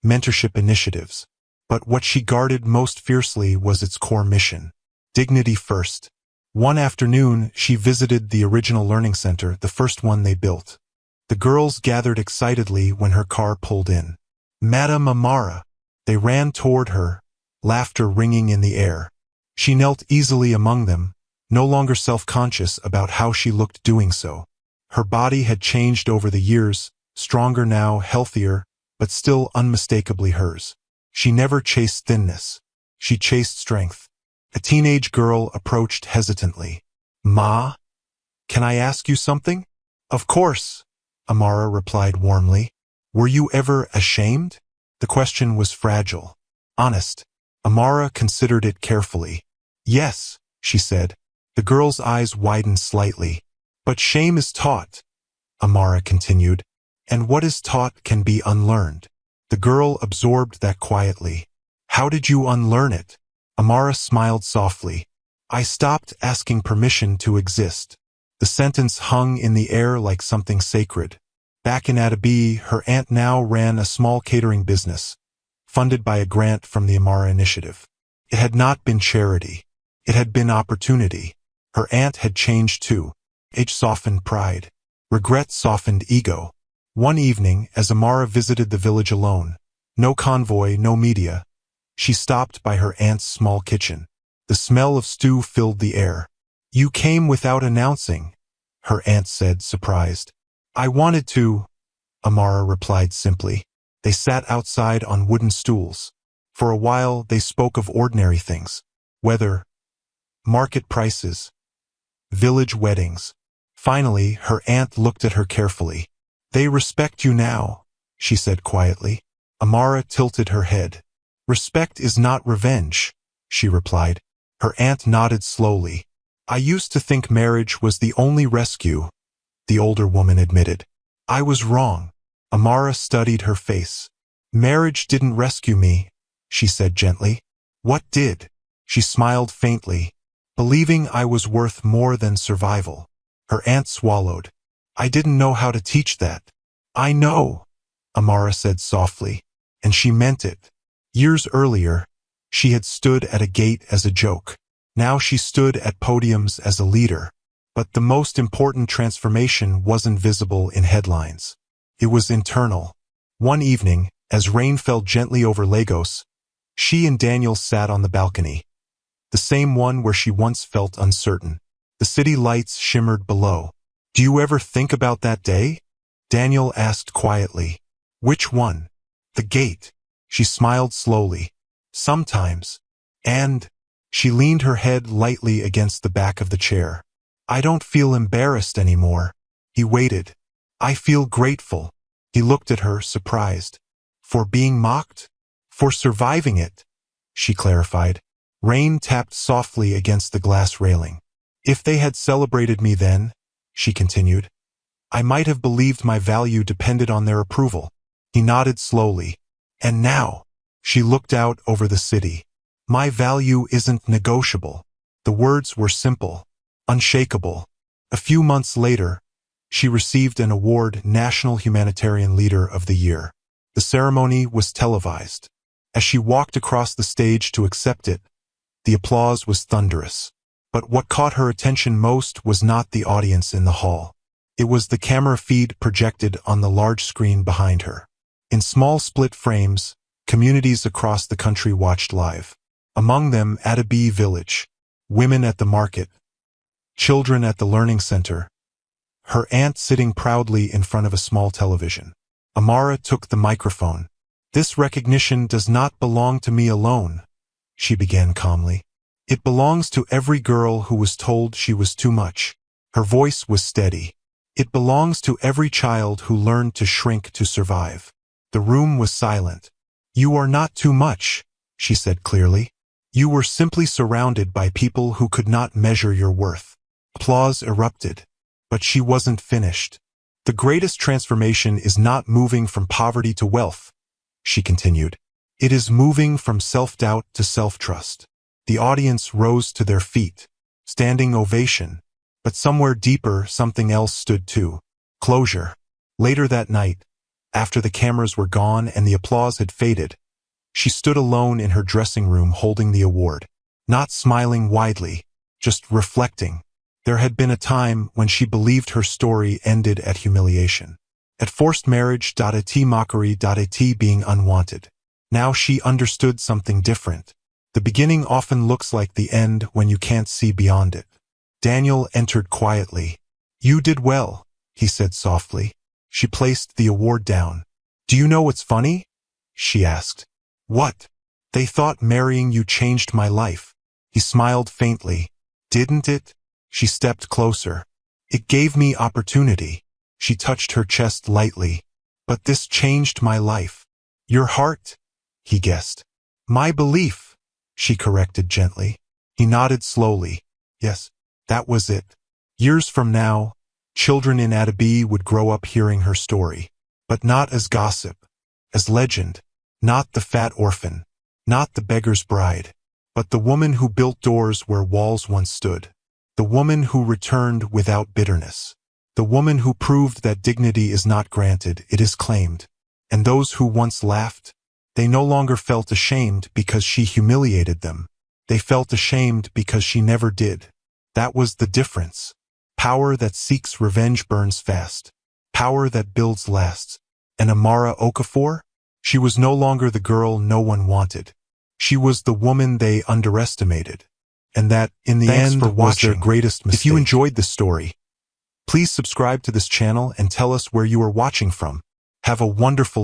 Mentorship initiatives. But what she guarded most fiercely was its core mission. Dignity first. One afternoon, she visited the original learning center, the first one they built. The girls gathered excitedly when her car pulled in. "Madame Amara." They ran toward her, laughter ringing in the air. She knelt easily among them, no longer self-conscious about how she looked doing so. Her body had changed over the years, stronger now, healthier, but still unmistakably hers. She never chased thinness. She chased strength. A teenage girl approached hesitantly. "Ma, can I ask you something?" "Of course," Amara replied warmly. "Were you ever ashamed?" The question was fragile. Honest. Amara considered it carefully. "Yes," she said. The girl's eyes widened slightly. "But shame is taught," Amara continued. "And what is taught can be unlearned." The girl absorbed that quietly. "How did you unlearn it?" Amara smiled softly. "I stopped asking permission to exist." The sentence hung in the air like something sacred. Back in Adabi, her aunt now ran a small catering business, funded by a grant from the Amara Initiative. It had not been charity. It had been opportunity. Her aunt had changed too. Age softened pride. Regret softened ego. One evening, as Amara visited the village alone, no convoy, no media, she stopped by her aunt's small kitchen. The smell of stew filled the air. "You came without announcing," her aunt said, surprised. "I wanted to," Amara replied simply. They sat outside on wooden stools. For a while, they spoke of ordinary things. Weather, market prices, village weddings. Finally, her aunt looked at her carefully. "They respect you now," she said quietly. Amara tilted her head. "Respect is not revenge," she replied. Her aunt nodded slowly. "I used to think marriage was the only rescue," the older woman admitted. "I was wrong." Amara studied her face. "Marriage didn't rescue me," she said gently. "What did?" She smiled faintly. "Believing I was worth more than survival." Her aunt swallowed. "I didn't know how to teach that." "I know," Amara said softly, and she meant it. Years earlier, she had stood at a gate as a joke. Now she stood at podiums as a leader. But the most important transformation wasn't visible in headlines. It was internal. One evening, as rain fell gently over Lagos, she and Daniel sat on the balcony, the same one where she once felt uncertain. The city lights shimmered below. "Do you ever think about that day?" Daniel asked quietly. "Which one?" "The gate." She smiled slowly. "Sometimes." And she leaned her head lightly against the back of the chair. "I don't feel embarrassed anymore." He waited. "I feel grateful." He looked at her, surprised. "For being mocked?" "For surviving it," she clarified. Rain tapped softly against the glass railing. "If they had celebrated me then," she continued, "I might have believed my value depended on their approval." He nodded slowly. "And now," she looked out over the city, "my value isn't negotiable." The words were simple, unshakable. A few months later, she received an award, National Humanitarian Leader of the Year. The ceremony was televised. As she walked across the stage to accept it, the applause was thunderous. But what caught her attention most was not the audience in the hall. It was the camera feed projected on the large screen behind her. In small split frames, communities across the country watched live. Among them, Adabi village, women at the market, children at the learning center, her aunt sitting proudly in front of a small television. Amara took the microphone. "This recognition does not belong to me alone," she began calmly. "It belongs to every girl who was told she was too much." Her voice was steady. "It belongs to every child who learned to shrink to survive." The room was silent. "You are not too much," she said clearly. "You were simply surrounded by people who could not measure your worth." Applause erupted. But she wasn't finished. "The greatest transformation is not moving from poverty to wealth," she continued. "It is moving from self-doubt to self-trust." The audience rose to their feet, standing ovation. But somewhere deeper, something else stood too. Closure. Later that night, after the cameras were gone and the applause had faded, she stood alone in her dressing room holding the award, not smiling widely, just reflecting. There had been a time when she believed her story ended at humiliation, at forced marriage, at mockery, at being unwanted. Now she understood something different. The beginning often looks like the end when you can't see beyond it. Daniel entered quietly. "You did well," he said softly. She placed the award down. "Do you know what's funny?" she asked. "What?" "They thought marrying you changed my life." He smiled faintly. "Didn't it?" She stepped closer. "It gave me opportunity." She touched her chest lightly. "But this changed my life." "Your heart?" he guessed. "My belief," she corrected gently. He nodded slowly. "Yes, that was it." Years from now, children in Adabi would grow up hearing her story. But not as gossip, as legend. Not the fat orphan, not the beggar's bride, but the woman who built doors where walls once stood. The woman who returned without bitterness. The woman who proved that dignity is not granted, it is claimed. And those who once laughed, they no longer felt ashamed because she humiliated them. They felt ashamed because she never did. That was the difference. Power that seeks revenge burns fast. Power that builds lasts. And Amara Okafor? She was no longer the girl no one wanted. She was the woman they underestimated. And that, in the end, was their greatest mistake. If you enjoyed this story, please subscribe to this channel and tell us where you are watching from. Have a wonderful